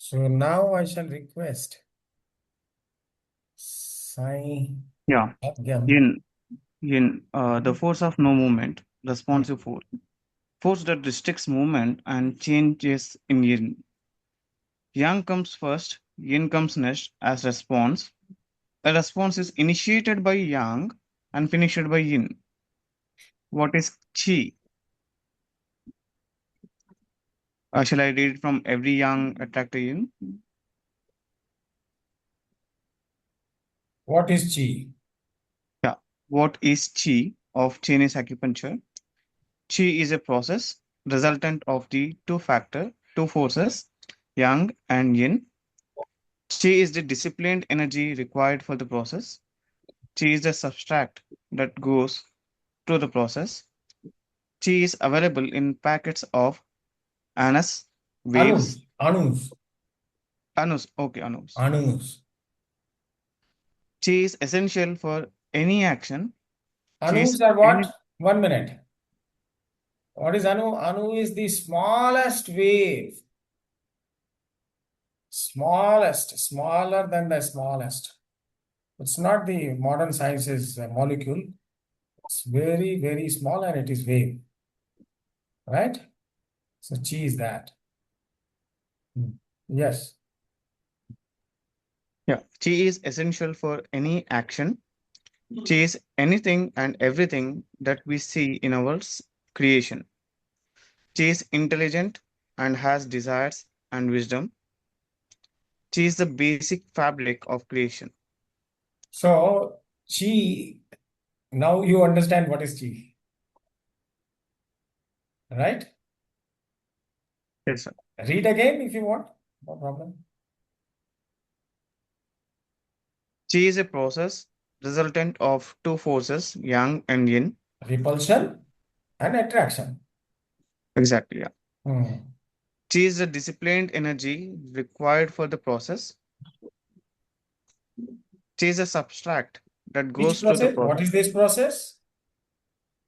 So now I shall request Sai Yeah, Agam. yin, the force of no movement, responsive force, force that restricts movement and changes in yin. Yang comes first, yin comes next as response. A response is initiated by yang and finished by yin. What is chi? Shall I read it from every yang attractor yin? What is Chi? Yeah. What is chi of Chinese acupuncture? Chi is a process resultant of the two forces, yang and yin. Chi is the disciplined energy required for the process. Chi is the substract that goes through the process. Chi is available in packets of anus, waves, Anus. anus. Anus. Chi is essential for any action. Chi is Anus are any what? 1 minute. What is Anu? Anu is the smallest wave. Smallest, smaller than the smallest. It's not the modern science's molecule. It's very, very small and it is wave. Right? So Chi is that. Hmm. Yes. yeah. Chi is essential for any action. Chi is anything and everything that we see in our creation. Chi is intelligent and has desires and wisdom. Chi is the basic fabric of creation. So Chi, now you understand what is Chi, right? Yes, sir. Read again if you want. No problem. Chi is a process resultant of two forces, yang and yin. Repulsion and attraction. Exactly, yeah. Hmm. Chi is the disciplined energy required for the process. Chi is a subtract that Which goes to the process? What process. is this process?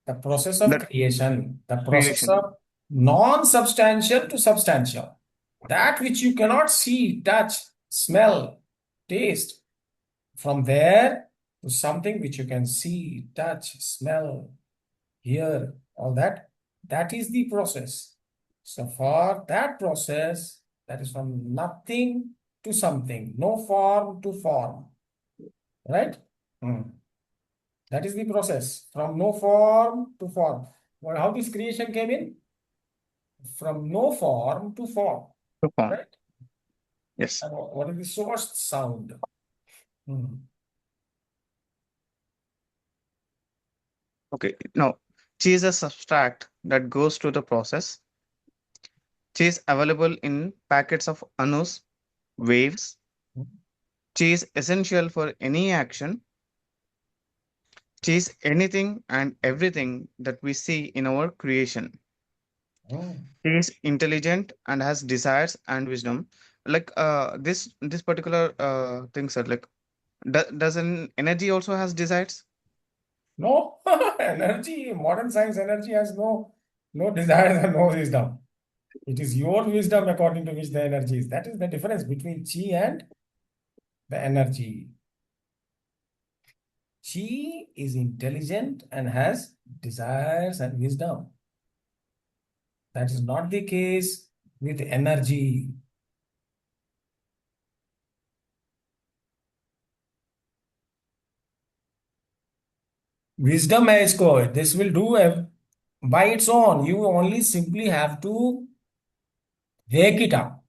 The process of That creation, the process creation. of non-substantial to substantial. That which you cannot see, touch, smell, taste. From there to something which you can see, touch, smell, hear, all that. That is the process. So for that process, that is from nothing to something, no form to form, right? Hmm. That is the process from no form to form. Well, how this creation came in? From no form to form, To form. right? Yes. And what is the source sound? Hmm. Okay. Now, chi is a subtract that goes to the process. Chi is available in packets of anus, waves. Chi is essential for any action. Chi is anything and everything that we see in our creation. Hmm. He is intelligent and has desires and wisdom. Like this particular thing, sir. Like, does an energy also has desires? No energy, modern science energy has no desire and no wisdom. It is your wisdom according to which the energy is. That is the difference between chi and the energy. Chi is intelligent and has desires and wisdom. That is not the case with energy. Wisdom है इसको. This will do by its own. You only simply have to wake it up,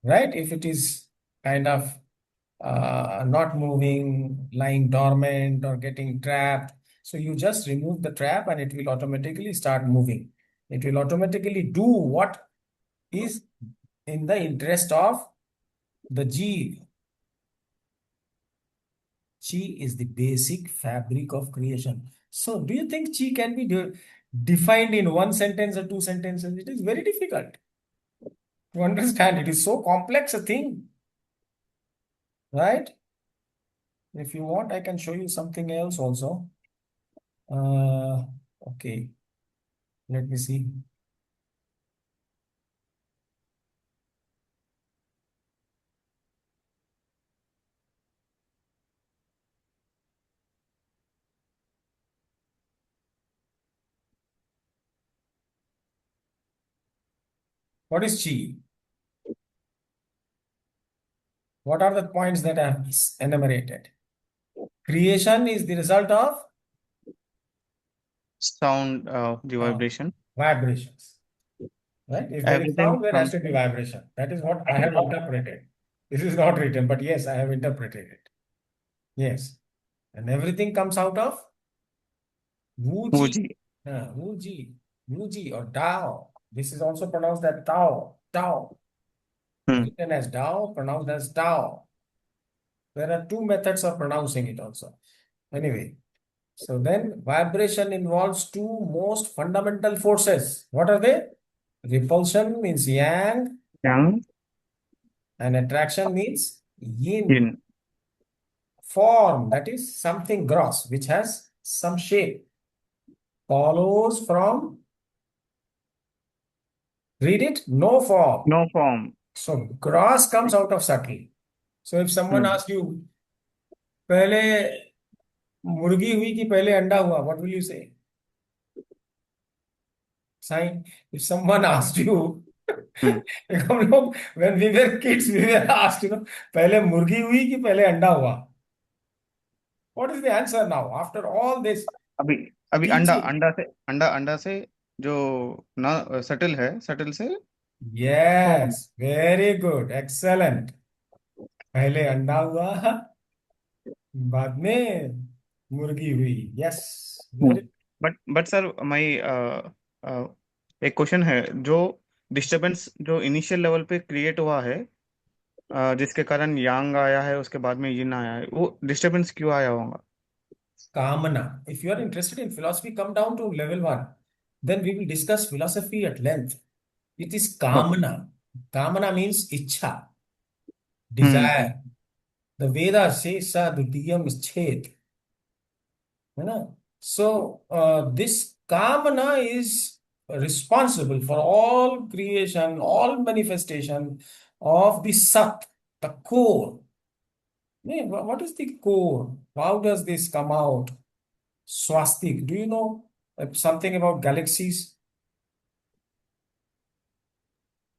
right? If it is kind of not moving, lying dormant, or getting trapped. So you just remove the trap and it will automatically start moving. It will automatically do what is in the interest of the Jeev. Chi is the basic fabric of creation. So do you think Chi can be defined in one sentence or two sentences? It is very difficult to understand. It is so complex a thing, right? If you want, I can show you something else also. Uh, okay, let me see. What is chi? What are the points that I have enumerated? Creation is the result of Sound, the uh, vibration. vibrations, right? If there is Everything sound, there has comes to be from vibration. That is what I have interpreted. This is not written, but yes, I have interpreted it. Yes. And everything comes out of Wu Ji. Wuji. Wu Ji. Wu Ji or Tao. This is also pronounced as Tao. Tao. Hmm. Written as Tao, pronounced as Tao. There are two methods of pronouncing it also. Anyway, so then vibration involves two most fundamental forces. What are they? Repulsion means yang Yang, and attraction means yin. yin. Form, that is something gross, which has some shape, follows from, read it, no form. No form. So gross comes out of subtle. So if someone Hmm. asks you, पहले मुर्गी हुई कि पहले अंडा हुआ, what will you say? Sign. If someone asks you, Hmm. हम लोग when we were kids we were asked, पहले मुर्गी हुई कि पहले अंडा हुआ? What is the answer now after all this अभी अभी अंडा teaching? अंडा से जो ना सटल है, सटल से form. Yes, very good, excellent. पहले अंडा हुआ, बाद में मुर्गी हुई. Yes, very. But sir my एक क्वेश्चन है। जो डिस्टरबेंस जो इनिशियल लेवल पे क्रिएट हुआ है, जिसके कारण यांग आया है, उसके बाद में यिन आया है, वो डिस्टरबेंस क्यों आया होगा? Kamana. If you are interested in philosophy, come down to level 1. Then we will discuss philosophy at length. It is okay. Kamana. Kamana means Ichha, hmm. desire. The Vedas say sa dutiyam chet. So this Kamana is responsible for all creation, all manifestation of the Sat, the core. What is the core? How does this come out? Swastik. Do you know something about galaxies?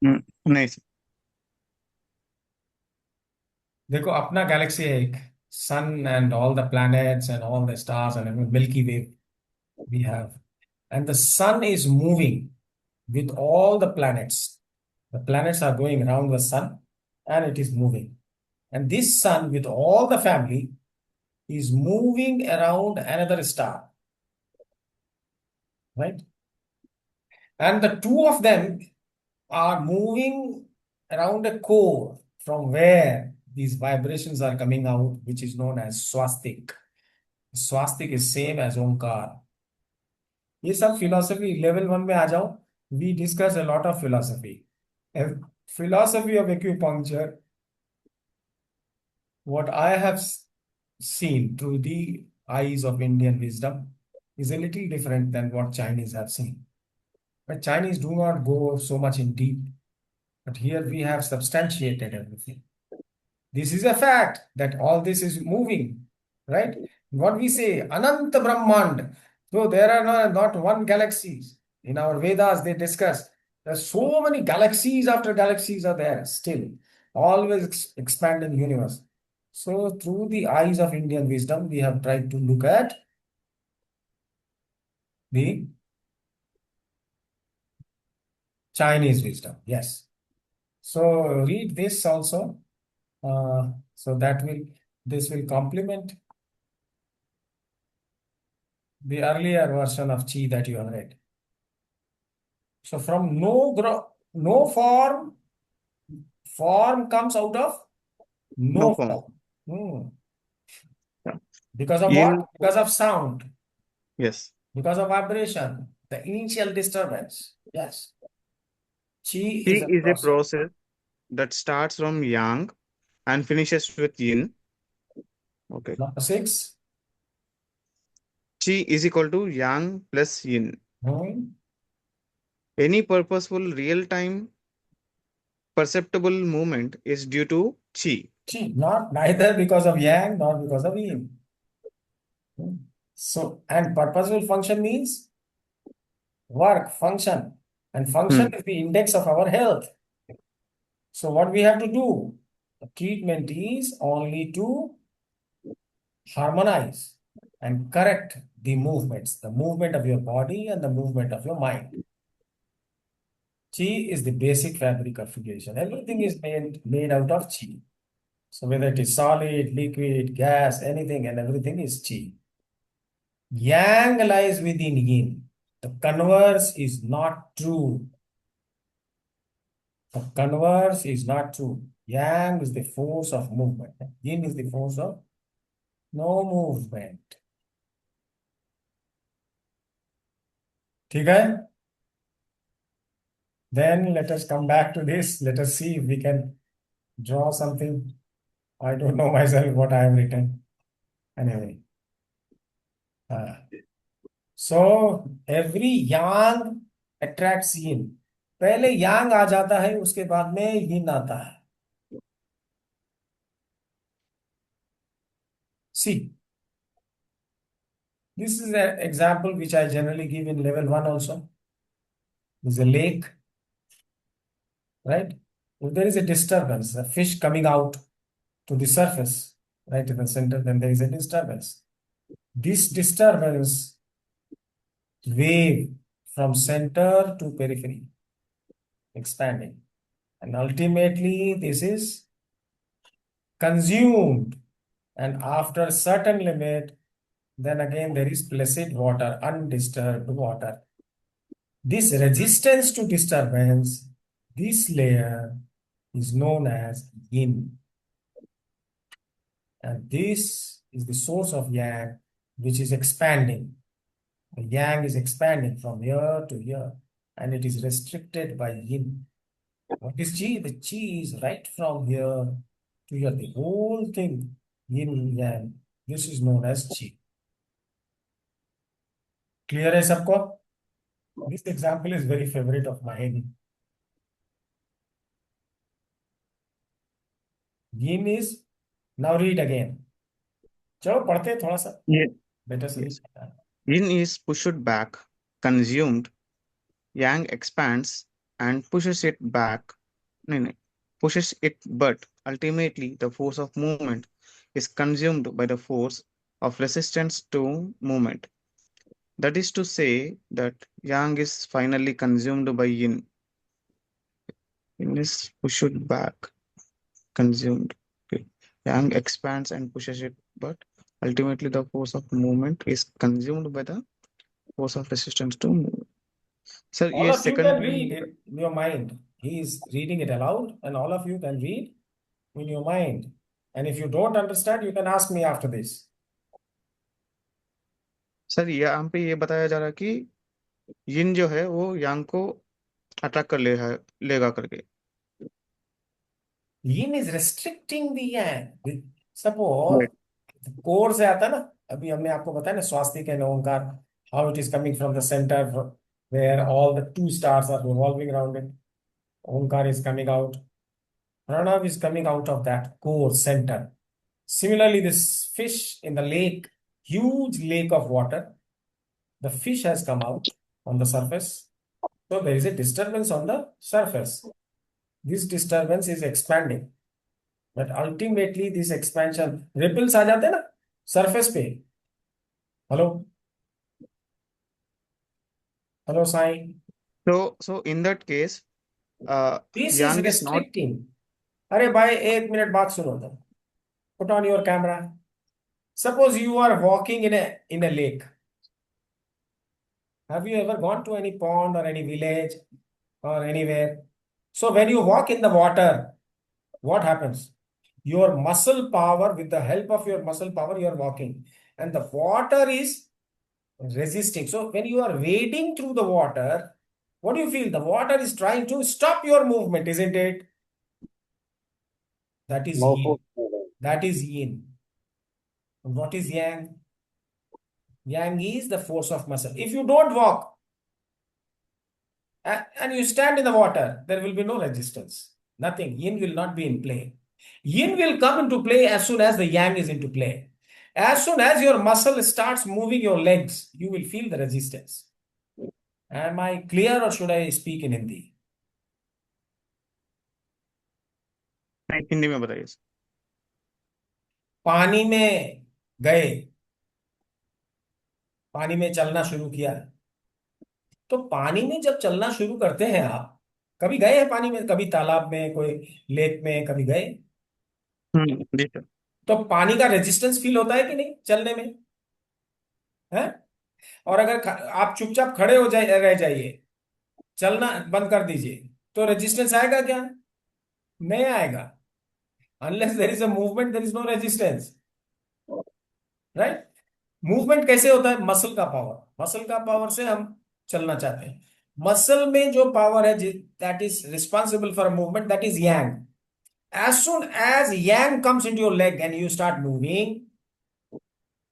नहीं sir. देखो अपना Galaxy है एक, sun and all the planets and all the stars and Milky Way we have, and the sun is moving with all the planets. The planets are going around the sun and it is moving, and this sun with all the family is moving around another star, right? And the two of them are moving around a core from where these vibrations are coming out, which is known as swastik. Swastik is same as Omkar. ये सब philosophy level 1 में आ जाओ. We discuss a lot of philosophy. Philosophy of acupuncture, what I have seen through the eyes of Indian wisdom, is a little different than what Chinese have seen. But Chinese do not go so much in deep. But here we have substantiated everything. This is a fact that all this is moving, right? What we say, Ananta Brahmand. So there are not one galaxies. In our Vedas, they discuss there's so many galaxies after galaxies are there still, always expanding universe. So through the eyes of Indian wisdom, we have tried to look at the Chinese wisdom. Yes. So read this also. So this will complement the earlier version of chi that you have read. So from no form, form comes out of no no form. form. Hmm. Because of yin। what? Because of sound, yes. because of vibration, the initial disturbance. Yes. Chi Qi is a is a process. process that starts from yang and finishes with yin. Okay। Number 6. Qi is equal to yang plus yin. Hmm. Any purposeful real time perceptible movement is due to qi. Chi, not neither because of yang nor because of yin. So, and purposeful function means work, function. and function Hmm. is the index of our health. So what we have to do? The treatment is only to harmonize and correct the movements, the movement of your body and the movement of your mind. Chi is the basic fabric of creation. Everything is made out of chi. So whether it is solid, liquid, gas, anything and everything is chi. Yang lies within yin. The converse is not true. The converse is not true. Yang is the force of movement. Yin is the force of no movement. ठीक है? Then let us come back to this. Let us see if we can draw something. I don't know myself what I have written. Anyway. So every yang attracts yin. पहले yang आ जाता है उसके बाद में yin आता है. See, this is an example which I generally give in level 1 also. There's a lake, right? If there is a disturbance, a fish coming out to the surface, right in the center, then there is a disturbance. This disturbance wave from center to periphery, expanding. And ultimately, this is consumed. And after certain limit, then again there is placid water, undisturbed water. This resistance to disturbance, this layer is known as yin. And this is the source of yang, which is expanding. The yang is expanding from here to here, and it is restricted by yin. What is chi? The chi is right from here to here. The whole thing, yin yang. This is known as chi. Clear है सबको? This example is very favorite of mine. Yin is, now read again. चलो पढ़ते हैं थोड़ा सा. Yeah. Better से read. Yes. Yin is pushed back, consumed. Yang expands and pushes it back. No, no, pushes it, but ultimately the force of movement is consumed by the force of resistance to movement. That is to say that Yang is finally consumed by Yin. Yin is pushed back, consumed. Okay. Yang expands and pushes it, but ultimately the force of movement is consumed by the force of resistance to movement. Sir, All ये of you can second read it in your mind. He is reading it aloud, and all of you can read in your mind. And if you don't understand, you can ask me after this. Sir यहाँ पे ये बताया जा रहा है कि यिन जो है वो यांग को अट्रैक्ट कर लेगा करके. Yin is restricting the yang. Suppose Right. Core से आता है ना, अभी हमने आपको बताया ना स्वास्तिक एंड ओंकार, how it is coming from the center where all the two stars are revolving around it. Onkar is coming out. Pranav is coming out of that core center. Similarly, this fish in the lake, huge lake of water, the fish has come out on the surface. So there is a disturbance on the surface. This disturbance is expanding. But ultimately, this expansion, ripples आ जाते हैं ना surface पे. Hello hello Sai. So in that case, This is yang is not. restricting. अरे भाई एक minute बात सुनो तो. Put on your camera. Suppose you are walking in a lake. Have you ever gone to any pond or any village or anywhere? So when you walk in the water, what happens? Your muscle power, with the help of your muscle power, you are walking, and the water is resisting. So when you are wading through the water, what do you feel? The water is trying to stop your movement, isn't it? That is yin. That is yin. And what is yang? Yang is the force of muscle. If you don't walk and you stand in the water, there will be no resistance. Nothing. Yin will not be in play. Yin will come into play as soon as the yang is into play. As soon as your muscle starts moving your legs, you will feel the resistance. Am I clear or should I speak in Hindi? Hindi में बताइए sir. पानी में गए, पानी में चलना शुरू किया। तो पानी में जब चलना शुरू करते हैं आप, कभी गए हैं पानी में, कभी तालाब में, कोई लेक में कभी गए? जी सर। तो पानी का रेजिस्टेंस फील होता है कि नहीं चलने में? है? और अगर आप चुपचाप खड़े हो जाए, रह जाइए, चलना बंद कर दीजिए, तो रेजिस्टेंस आएगा क्या? नहीं आएगा। Unless there is a movement there is no resistance, right? Movement कैसे होता है? मसल का पावर, मसल का पावर से हम चलना चाहते हैं। मसल में जो पावर है that is responsible for movement, that is yang. As soon as yang comes into your leg and you start moving,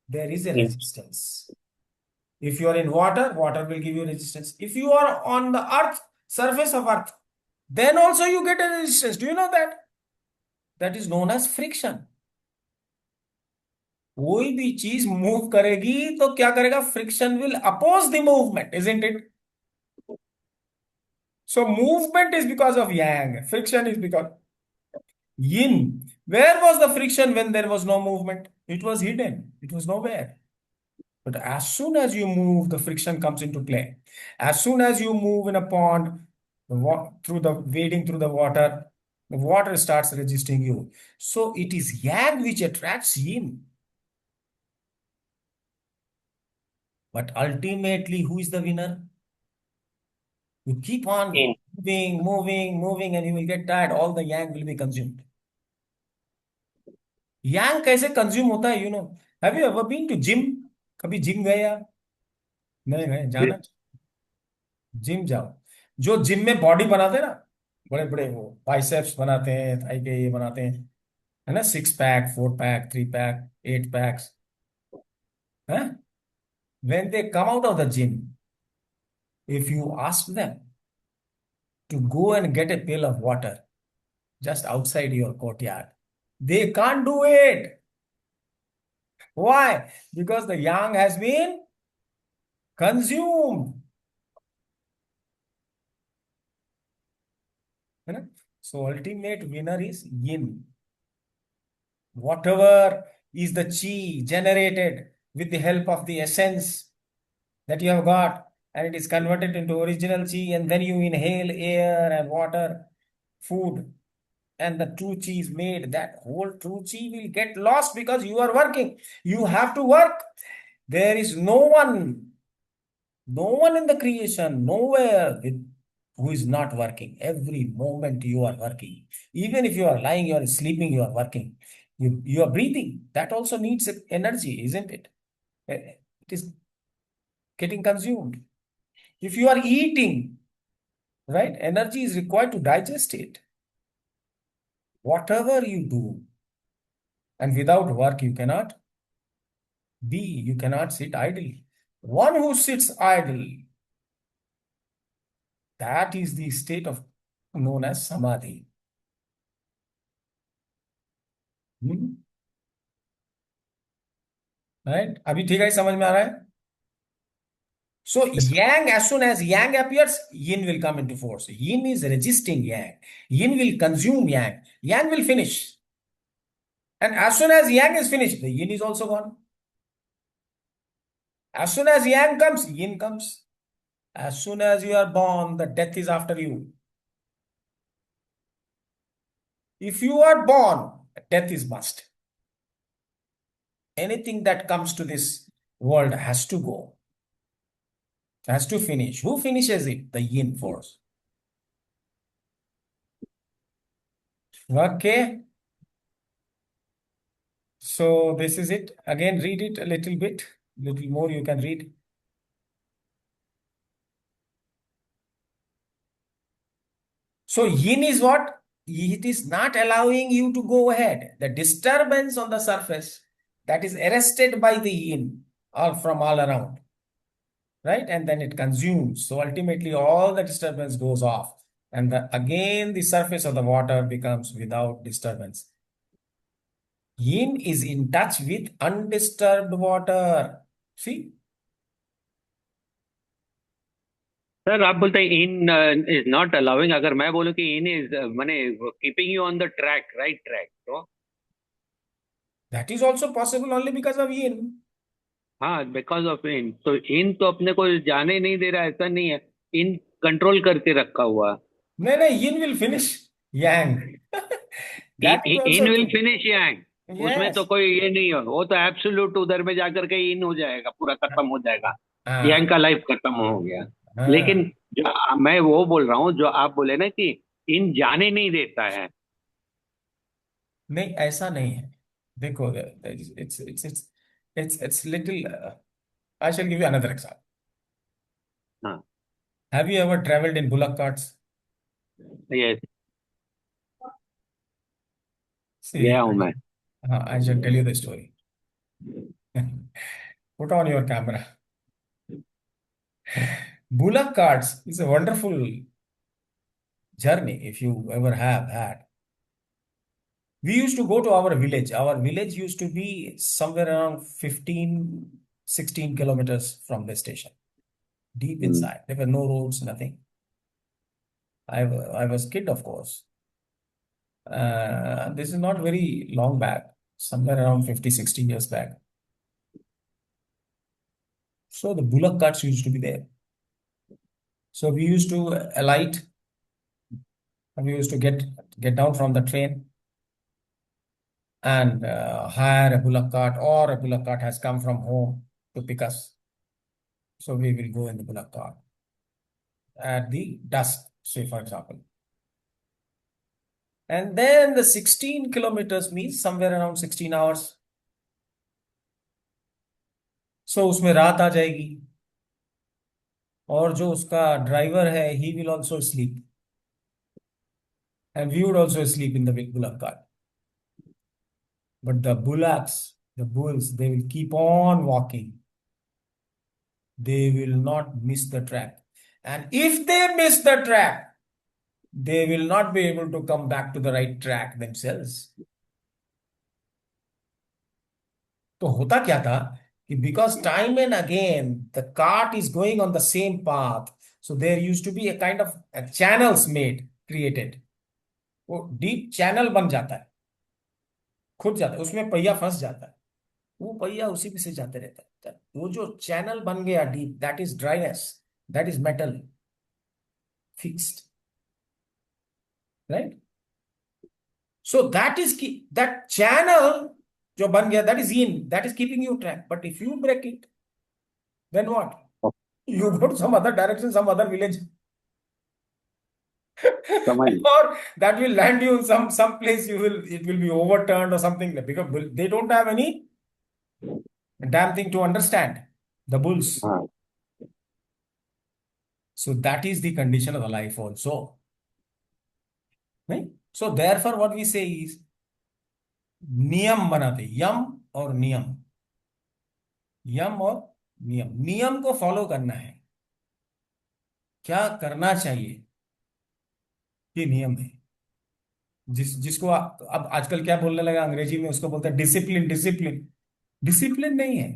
there is a resistance. If you are in water, water will give you resistance. If you are on the earth, surface of earth, then also you get a resistance. Do you know that? That is known as friction. कोई भी चीज move करेगी तो क्या करेगा? Friction will oppose the movement, isn't it? So movement is because of yang, friction is because yin. Where was the friction when there was no movement? It was hidden, it was nowhere. But as soon as you move, the friction comes into play. As soon as you move in a pond, through the wading through the water starts resisting you. So it is yang which attracts yin. But ultimately, who is the winner? You keep on moving, moving, moving, and you will get tired. All the yang will be consumed. Yang कैसे consume होता है, have you ever been to gym? कभी gym गए आप? नहीं गए? जी। जाना, gym जाओ। जो जिम में बॉडी बनाते हैं ना, बड़े बड़े वो बाइसेप्स बनाते हैं, थाई के ये बनाते हैं, है ना, 6 पैक, 4 पैक, 3 पैक, 8 पैक्स, है? When they come out of the gym, if you ask them to go and get a pail of water just outside your courtyard, they can't do it. Why? Because the yang has been consumed. है ना? So ultimate winner is yin. Whatever is the chi generated with the help of the essence that you have got, and it is converted into original chi, and then you inhale air and water, food, and the true chi is made. That whole true chi will get lost because you are working. You have to work. There is no one in the creation, nowhere who is not working. Every moment you are working. Even if you are lying, you are sleeping, you are working. You are breathing. That also needs energy, isn't it? It is getting consumed. If you are eating, right, energy is required to digest it. Whatever you do, and without work, you cannot you cannot sit idle. One who sits idle, that is the state of known as samadhi. Right? अभी ठीक है, समझ में आ रहा है? So yang, as soon as yang appears, yin will come into force. Yin is resisting yang. Yin will consume yang. Yang will finish. And as soon as yang is finished, the yin is also gone. As soon as yang comes, yin comes. As soon as you are born, the death is after you. If you are born, death is must. Anything that comes to this world has to go, has to finish. Who finishes it? The yin force. Okay. So this is it. Again, read it a little bit, little more you can read. So yin is what? It is not allowing you to go ahead. The disturbance on the surface that is arrested by the yin all from all around, right? And then it consumes. So ultimately all the disturbance goes off. And again, the surface of the water becomes without disturbance. Yin is in touch with undisturbed water. See? Sir आप बोलते हैं इन is not allowing, अगर मैं बोलूं कि इन is माने keeping you on the track, right track, तो That is also possible only because of yin. हाँ, बिकॉज ऑफ इन, तो इन तो अपने को जाने नहीं दे रहा, ऐसा नहीं है। इन कंट्रोल करके रखा हुआ। No, no, yin will finish yang. That is in also will true. Finish yang. उसमें तो Yes. कोई ये नहीं है, वो तो एब्सोल्यूट उधर में जाकर के इन हो जाएगा, पूरा खत्म हो जाएगा। यांग हाँ का लाइफ खत्म हो गया। लेकिन हाँ। जो मैं वो बोल रहा हूँ, जो आप बोले ना कि इन जाने नहीं देता है। नहीं, ऐसा नहीं है। देखो, it's little. I shall give you another example. हाँ। Have you ever traveled in bullock carts? Yes. गया See, हूँ मैं। I shall tell you the story. Put on your camera. Bullock carts is a wonderful journey if you ever have had. We used to go to our village. Our village used to be somewhere around 15, 16 kilometers from the station, deep hmm. inside. There were no roads, nothing. I was kid, of course. This is not very long back, somewhere around 50, 60 years back. So the bullock carts used to be there. So we used to alight, and we used to get down from the train and hire a bullock cart, or a bullock cart has come from home to pick us. So we will go in the bullock cart at the dusk, say for example. And then the 16 kilometers means somewhere around 16 hours. So उसमें रात आ जाएगी, और जो उसका driver है, he will also sleep, and we would also sleep in the bullock cart. But the bullocks, the bulls, they will keep on walking. They will not miss the track. And if they miss the track, they will not be able to come back to the right track themselves. तो होता क्या था कि because time and again the cart is going on the same path, so there used to be a kind of channels made, created. वो deep channel बन जाता है, खुद जाता है, उसमें पहिया फंस जाता है, वो पहिया उसी में से जाते रहता है। वो जो चैनल बन गया deep, that is dryness, that is metal fixed, right? So that is key that channel जो बन गया, that is yin, that is keeping you track. But if you break it, then what? You go to some other direction, some other village, समझ। or that will land you in some place. It will be overturned or something, because they don't have any damn thing to understand, the bulls. हाँ। So that is the condition of the life also, right? So therefore, what we say is नियम बनाते, यम और नियम, यम और नियम, नियम को follow करना है, क्या करना चाहिए, ये नियम है। जिसको अब आजकल क्या बोलने लगा अंग्रेजी में, उसको बोलते हैं डिसिप्लिन, डिसिप्लिन। डिसिप्लिन नहीं है,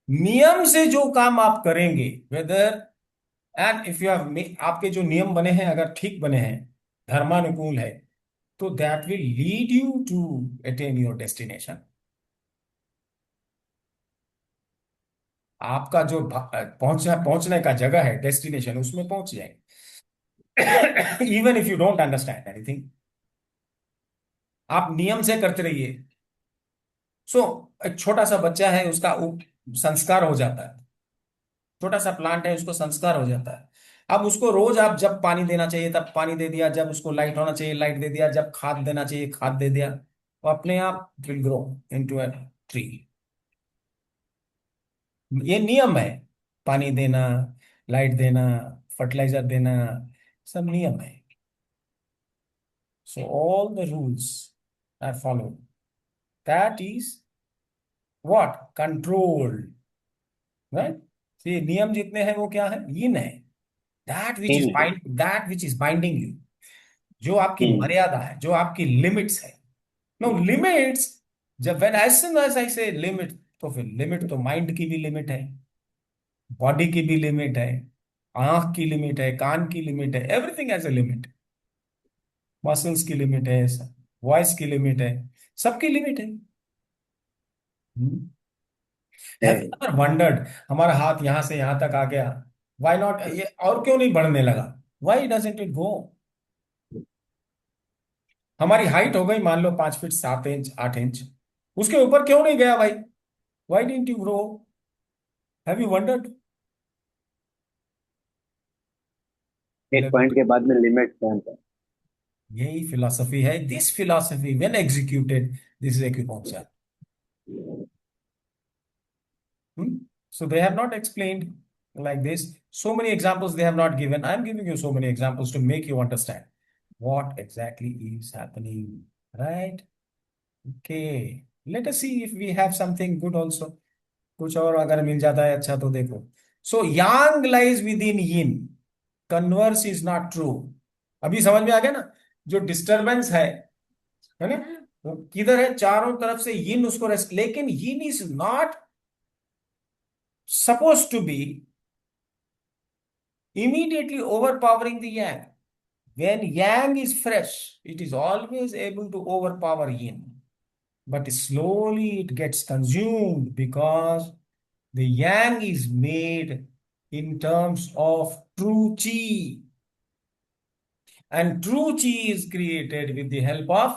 नियम से जो काम आप करेंगे, whether and if you have, आपके जो नियम बने हैं अगर ठीक बने हैं, धर्मानुकूल है, तो that will lead you to attain your destination. आपका जो पहुंचने का जगह है, डेस्टिनेशन, उसमें पहुंच जाएंगे, even if you don't understand anything, आप नियम से करते रहिए। सो एक छोटा सा बच्चा है, उसका संस्कार हो जाता है, छोटा सा प्लांट है, उसको संस्कार हो जाता है। अब उसको रोज आप जब पानी देना चाहिए तब पानी दे दिया, जब उसको लाइट होना चाहिए लाइट दे दिया, जब खाद देना चाहिए खाद दे दिया, वो अपने आप will grow into a tree. ये नियम है, पानी देना, लाइट देना, फर्टिलाइजर देना, सब नियम है। So all the rules are followed, that is what, controlled, right? ये नियम जितने हैं वो क्या है, यिन है, इन है। That which is binding you, जो आपकी इन। मर्यादा है, जो आपकी लिमिट्स है। नो लिमिट्स, जब when as soon as I say limit, तो फिर लिमिट तो माइंड की भी लिमिट है, बॉडी की भी लिमिट है, आंख की लिमिट है, कान की लिमिट है, everything has a limit. Muscles की लिमिट है, वॉइस की लिमिट है, सबकी लिमिट है। हैव यू एवर वंडर्ड, हमारा हाथ यहां से यहां तक आ गया, व्हाई नॉट, ये और क्यों नहीं बढ़ने लगा? Why doesn't it go? हमारी हाइट हो गई मान लो 5 फीट 7 इंच 8 इंच, उसके ऊपर क्यों नहीं गया भाई? Why didn't you grow? Have you wondered? एक पॉइंट के बाद में लिमिट पहुंच जाए। यही फिलॉसफी है, this philosophy when executed, this is acupuncture. So they have not explained like this. So many examples they have not given. I'm giving you so many examples to make you understand what exactly is happening. Right? Okay. Let us see if we have something good also. कुछ और अगर मिल जाता है अच्छा तो देखो. So yang lies within yin. Converse is not true. अभी समझ में आ गया ना? जो डिस्टरबेंस है ना? वो किधर है? चारों तरफ से yin उसको रेस्ट, लेकिन yin is not supposed to be immediately overpowering the yang. When yang is fresh, it is always able to overpower yin. But slowly it gets consumed because the yang is made in terms of true chi. And true chi is created with the help of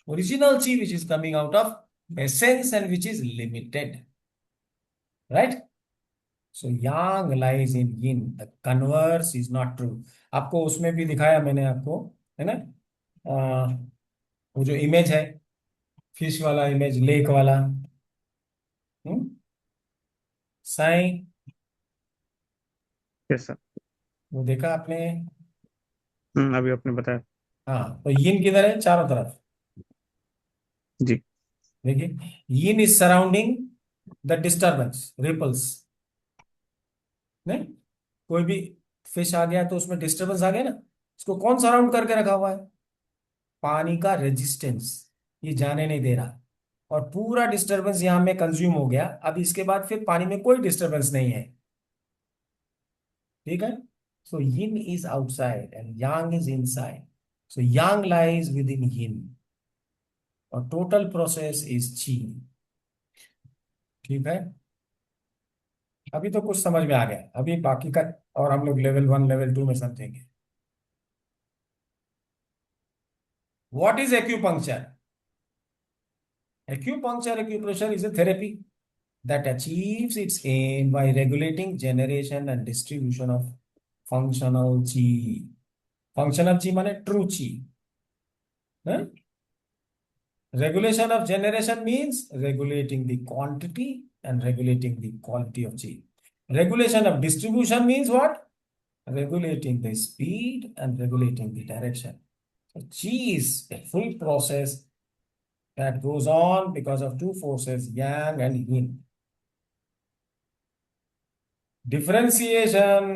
original chi, which is coming out of essence and which is limited. Right? So yang lies in yin. The converse is not true. आपको उसमें भी दिखाया मैंने आपको, है ना? वो जो इमेज है, फिश वाला इमेज, लेक वाला, साई, यस सर। वो देखा आपने? अभी आपने बताया। हाँ, तो यिन किधर है? चारों तरफ। जी। देखिए, yin is surrounding the disturbance, ripples. नहीं, कोई भी फिश आ गया तो उसमें डिस्टरबेंस आ गया ना, उसको कौन सराउंड करके रखा हुआ है? पानी का रेजिस्टेंस, ये जाने नहीं दे रहा। और पूरा डिस्टरबेंस यहां में कंज्यूम हो गया, अब इसके बाद फिर पानी में कोई डिस्टरबेंस नहीं है। ठीक है? So yin is outside and yang is inside. So yang lies with in yin और टोटल प्रोसेस इज ची। ठीक है? अभी तो कुछ समझ में आ गया, अभी बाकी का और हम लोग लेवल 1 लेवल 2 में समझेंगे। What is acupuncture? Acupuncture, acupressure is a therapy that achieves its aim by regulating generation and distribution of functional chi. Functional chi माने true chi. हैं? Regulation of generation means regulating the quantity and regulating the quality of chi. Regulation of distribution means what? Regulating the speed and regulating the direction. So chi is a full process that goes on because of two forces, yang and yin. Differentiation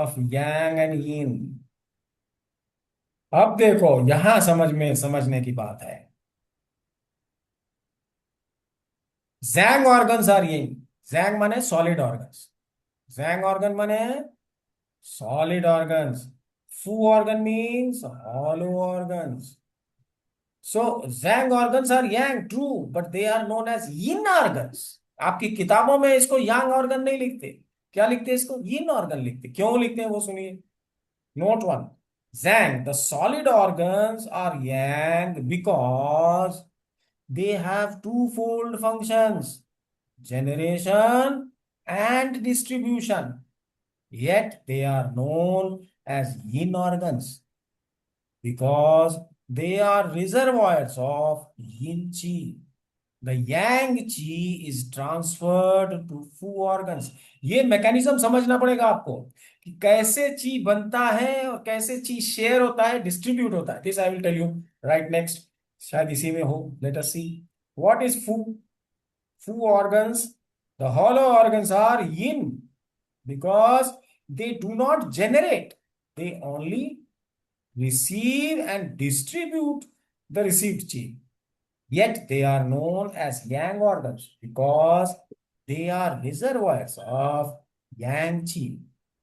of yang and yin. अब देखो यहां समझने की बात है। जैंग organs are यिन। जैंग माने solid organs. जैंग organ माने solid organs. फू organ means hollow organs. So Zhang organs are yang, true, but they are known as yin organs. आपकी किताबों में इसको yang organ नहीं लिखते, क्या लिखते हैं इसको? yin organ लिखते। क्यों लिखते हैं वो सुनिए। Note 1. Zhang, the solid organs are yang because they have twofold functions, generation and distribution. Yet they are known as yin organs because they are reservoirs of yin chi. The yang chi is transferred to fu organs. ये mechanism समझना पड़ेगा आपको कि कैसे ची बनता है और कैसे ची शेयर होता है, डिस्ट्रीब्यूट होता है। This I will tell you right next, शायद इसी में हो। Let us see what is fu. Fu organs, the hollow organs are yin because they do not generate, they only receive and distribute the received chi. Yet they are known as yang organs because they are reservoirs of yang qi.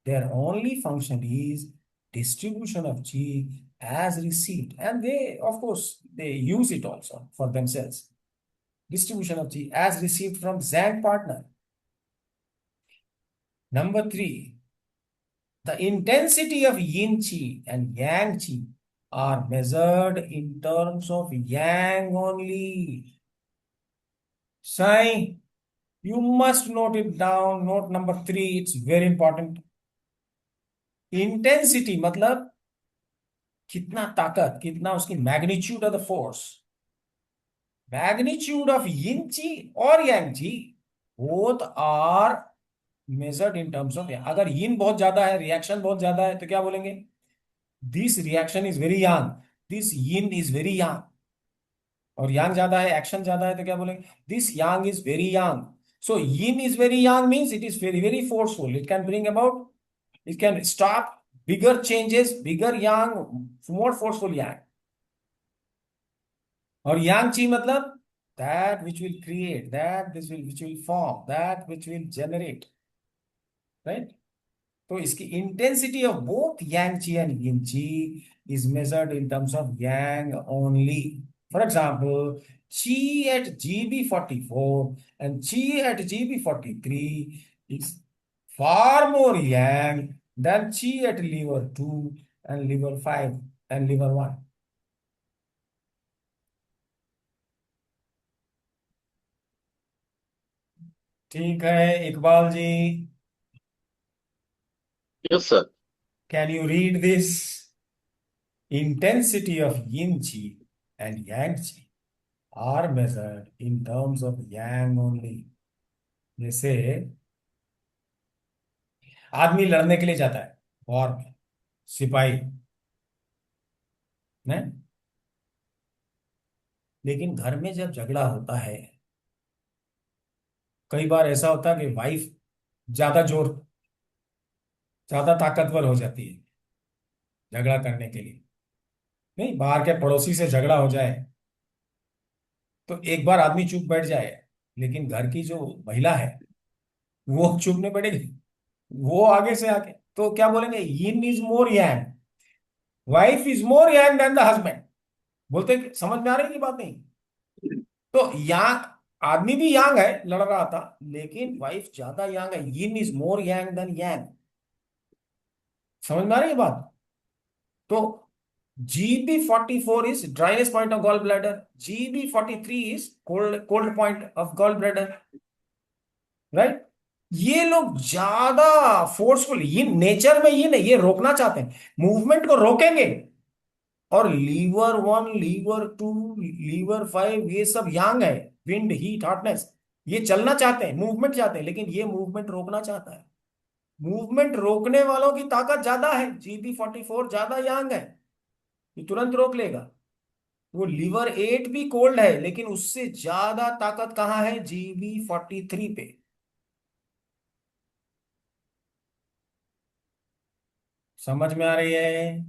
Their only function is distribution of qi as received. And they, of course, they use it also for themselves. Distribution of qi as received from Zhang partner. Number 3, the intensity of yin qi and yang qi are measured in terms of yang only. Sai, you must note it down. Note number 3, it's very important. Intensity मतलब कितना ताकत, कितना उसकी magnitude of the force. Magnitude of yin chi or yang chi, both are measured in terms of. अगर yin बहुत ज्यादा है, reaction बहुत ज्यादा है, तो क्या बोलेंगे? This reaction is very young, this yin is very young. और yang ज्यादा है, एक्शन ज्यादा है, तो क्या बोलेंगे? This yang is very young. So yin is very young means it is very, very forceful. It can bring about, it can stop bigger changes, bigger yang, more forceful yang. और yang chi मतलब that which will create, which will form, that which will generate, right? तो इसकी intensity of both yang chi and yin chi is measured in terms of yang only. For example, chi at GB44 and chi at GB43 is far more yang than chi at lever 2 and lever 5 and lever 1. ठीक है Iqbal ji, Yes, sir. can you read this? Intensity of yin chi and yang chi are measured in terms of yang only. जैसे आदमी लड़ने के लिए जाता है war में, सिपाही ने, लेकिन घर में जब झगड़ा होता है, कई बार ऐसा होता है कि वाइफ ज्यादा ताकतवर हो जाती है झगड़ा करने के लिए. नहीं, बाहर के पड़ोसी से झगड़ा हो जाए तो एक बार आदमी चुप बैठ जाए, लेकिन घर की जो महिला है वो चुप नहीं बैठेगी, वो आगे से आके तो क्या बोलेंगे? Yin is more yang, wife is more yang than the husband. बोलते समझ में आ रही है बात? नहीं तो यांग, आदमी भी यांग है, लड़ रहा था, लेकिन वाइफ ज्यादा यांग है. यिन इज मोर यांग देन यांग. समझ में आ रही है बात? तो GB44 is dryness point of gallbladder. GB43 is cold point of gallbladder. Right? ये लोग ज्यादा फोर्सफुल, ये नेचर में ये नहीं, ये रोकना चाहते हैं, मूवमेंट को रोकेंगे. और लीवर 1, लीवर 2, लीवर 5 ये सब यांग है, विंड, हीट, हॉटनेस, ये चलना चाहते हैं, मूवमेंट चाहते हैं, लेकिन ये मूवमेंट रोकना चाहता है. मूवमेंट रोकने वालों की ताकत ज्यादा है. GB44 ज्यादा यांग है, ये तुरंत रोक लेगा. वो लीवर 8 भी कोल्ड है, लेकिन उससे ज्यादा ताकत कहाँ है? GB43 पे. समझ में आ रही है?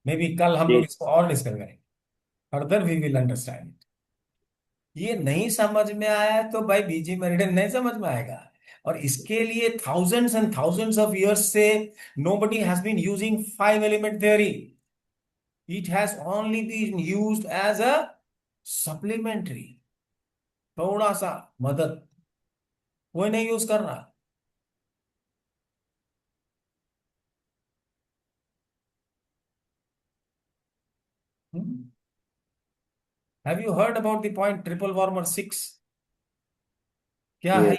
मे बी कल हम लोग इसको और डिस्कस करेंगे, further we will understand it. ये नहीं समझ में आया तो भाई बीजी मेरिडियन नहीं समझ में आएगा. और इसके लिए thousands and thousands of years से nobody has been using 5 element theory. It has only been used as a supplementary, थोड़ा सा मदद, कोई नहीं यूज कर रहा. Have you heard about the point triple warmer 6? क्या है?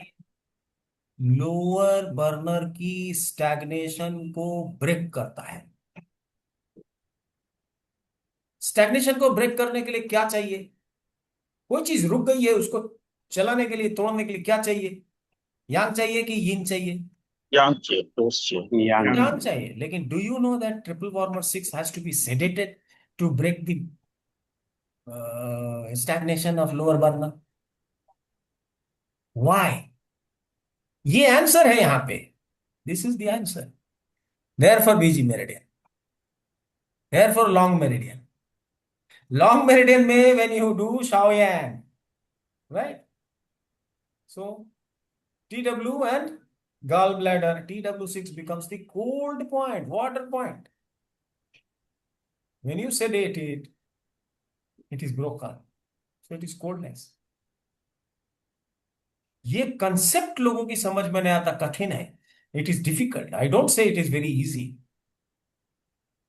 लोअर बर्नर की स्टैग्नेशन को ब्रेक करता है. स्टैग्नेशन को ब्रेक करने के लिए क्या चाहिए? कोई चीज रुक गई है, उसको चलाने के लिए, तोड़ने के लिए क्या चाहिए? यांग चाहिए कि यिन चाहिए? Yang चाहिए, dose चाहिए. यांग चाहिए. लेकिन do you know that triple warmer 6 has to be sedated to break the stagnation of lower burner? Why? ये आंसर है यहां पे. This is the answer. Therefore BG meridian, therefore long meridian. Long meridian में when you do Shaoyang, right? So TW and Gallbladder, TW6 becomes the cold point, water point. When you sedate it, it is broken. So it is coldness. ये concept लोगों की समझ में नहीं आता, कठिन है. It is difficult. I don't say it is very easy,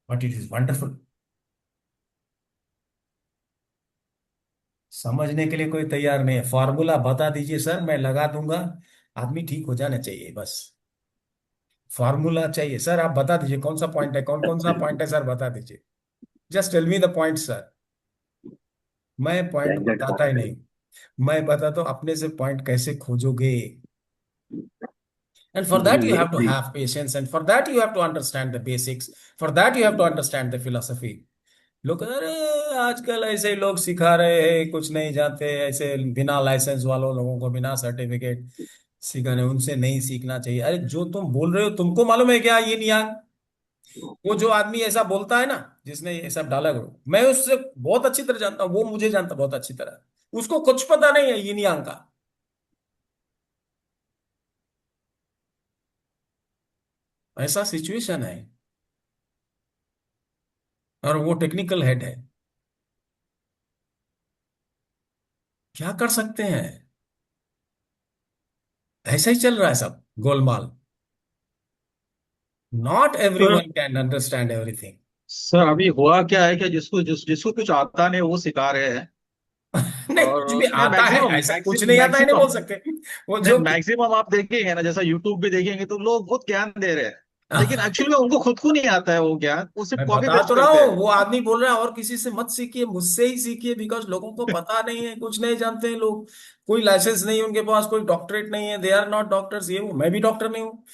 but it is wonderful. समझने के लिए कोई तैयार नहीं है. फॉर्मूला बता दीजिए सर, मैं लगा दूंगा, आदमी ठीक हो जाना चाहिए बस. फॉर्मूला चाहिए सर, आप बता दीजिए कौन सा पॉइंट है, कौन कौन सा पॉइंट है सर, बता दीजिए. Just tell me the point sir. मैं पॉइंट Exact बताता ही नहीं. मैं बताता हूं अपने से पॉइंट कैसे खोजोगे. And for that, you have to have patience. And for that, you have to understand the basics. For that, you have to understand the philosophy. लोग अरे आजकल ऐसे ही लोग सिखा रहे हैं, कुछ नहीं जानते, ऐसे बिना लाइसेंस वालों लोगों को, बिना सर्टिफिकेट सिखाने, उनसे नहीं सीखना चाहिए. अरे जो तुम बोल रहे हो, तुमको मालूम है क्या ये नियम? वो जो आदमी ऐसा बोलता है ना, जिसने ये सब डाला करो, मैं उससे बहुत अच्छी तरह जानता हूँ, वो मुझे जानता बहुत अच्छी तरह. उसको कुछ पता नहीं है ये नियम का. ऐसा सिचुएशन है. और वो टेक्निकल हेड है. क्या कर सकते हैं? ऐसा ही चल रहा है सब Golmaal. Not sir everyone can understand everything. Sir अभी हुआ क्या है कि जिसको कुछ आता नहीं वो सिखा रहे हैं। नहीं, और कुछ भी उसमें आता है, मैक्सिमम ऐसा कुछ नहीं आता है नहीं बोल सकते. वो नहीं जो मैक्सिमम आप देखेंगे ना, जैसा यूट्यूब पे देखेंगे तो लोग बहुत ज्ञान दे रहे हैं, लेकिन एक्चुअली में उनको खुद को नहीं आता है वो ज्ञान, वो सिर्फ मैं कॉपी बता पेस्ट तो रहा करते हूँ, हैं। वो आदमी बोल रहा है और किसी से मत सीखिए, मुझसे ही सीखिए, बिकॉज लोगों को पता नहीं है, कुछ नहीं जानते हैं लोग. कोई लाइसेंस नहीं है उनके पास, कोई डॉक्टरेट नहीं है, दे आर नॉट डॉक्टर्स. ये वो, मैं भी डॉक्टर नहीं हूँ.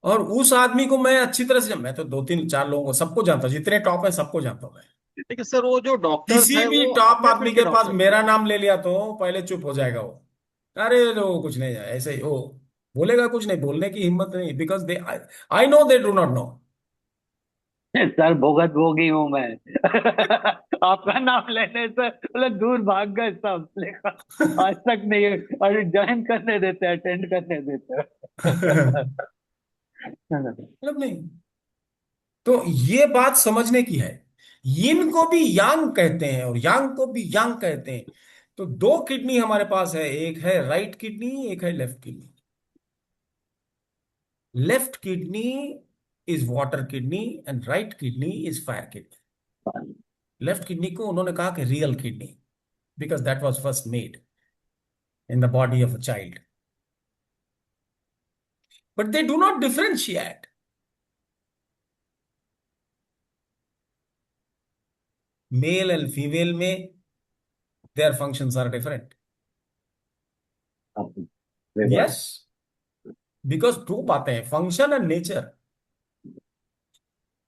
और उस आदमी को मैं अच्छी तरह से, मैं तो दो तीन चार लोगों को सबको जानता हूँ, जितने टॉप है सबको जानता हूँ मैं. लेकिन सर वो जो डॉक्टर्स किसी है भी वो टॉप अपने आदमी फील्ड के के पास डॉक्टर। मेरा नाम ले लिया तो पहले चुप हो जाएगा वो. अरे वो कुछ नहीं है, ऐसे ही वो बोलेगा, कुछ नहीं बोलने की हिम्मत नहीं, because they, I know they do not know. Sir भुगत भोगी हूं मैं। आपका नाम लेने से मतलब दूर भाग गए सब, लेकिन आज तक नहीं, और ज्वाइन करने देते, अटेंड करने देते। मतलब नहीं. तो ये बात समझने की है. यिन को भी यांग कहते हैं और यांग को भी यांग कहते हैं. तो दो किडनी हमारे पास है, एक है राइट किडनी, एक है left kidney. Left kidney is water kidney and right kidney is fire kidney. Left kidney को उन्होंने कहा कि real kidney, because that was first made in the body of a child. But they do not differentiate. Male and female में their functions are different. Yes, because दो बातें हैं, function and nature.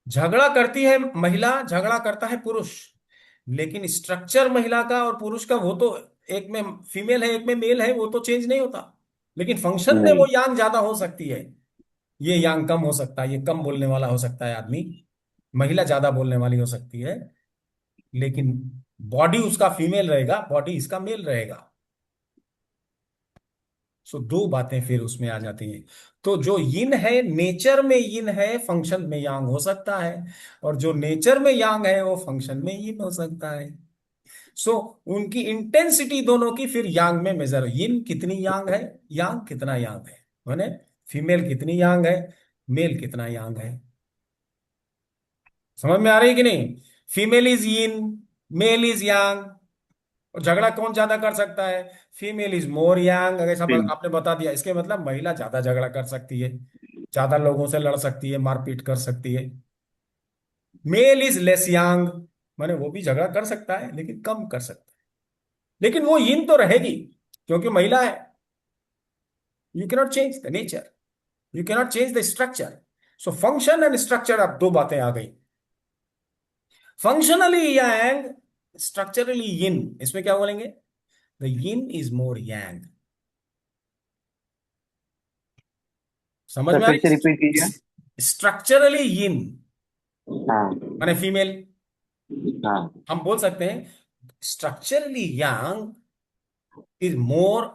झगड़ा करती है महिला, झगड़ा करता है पुरुष, लेकिन स्ट्रक्चर महिला का और पुरुष का वो तो, एक में फीमेल है एक में मेल है, वो तो चेंज नहीं होता. लेकिन फंक्शन में वो नहीं। यांग ज्यादा हो सकती है, ये यांग कम हो सकता है, ये कम बोलने वाला हो सकता है आदमी, महिला ज्यादा बोलने वाली हो सकती है. लेकिन बॉडी उसका फीमेल रहेगा, बॉडी इसका मेल रहेगा. सो दो बातें फिर उसमें आ जाती हैं. तो जो यिन है, नेचर में यिन है, फंक्शन में यांग हो सकता है. और जो नेचर में यांग है, वो फंक्शन में यिन हो सकता है. सो उनकी इंटेंसिटी दोनों की फिर यांग में मेजर हो. यिन कितनी यांग है, यांग कितना यांग है, माने फीमेल कितनी यांग है, मेल कितना यांग है. समझ में आ रही है कि नहीं? Female is yin, male is yang. और झगड़ा कौन ज्यादा कर सकता है? Female is more yang. अगर सब आपने बता दिया, इसके मतलब महिला ज्यादा झगड़ा कर सकती है, ज्यादा लोगों से लड़ सकती है, मारपीट कर सकती है. मेल इज लेस यांग, माने वो भी झगड़ा कर सकता है लेकिन कम कर सकता है. लेकिन वो यिन तो रहेगी, क्योंकि महिला है. You cannot change the nature, you cannot change the structure. So function and structure, अब दो बातें आ गई. फंक्शनली यांग, स्ट्रक्चरली यिन. इसमें क्या बोलेंगे? द यिन इज मोर यांग. समझ सर में आ फिर से रही? रिपीट कीजिए। स्ट्रक्चरली यिन हाँ। माने फीमेल. हाँ। हम बोल सकते हैं structurally yang is more,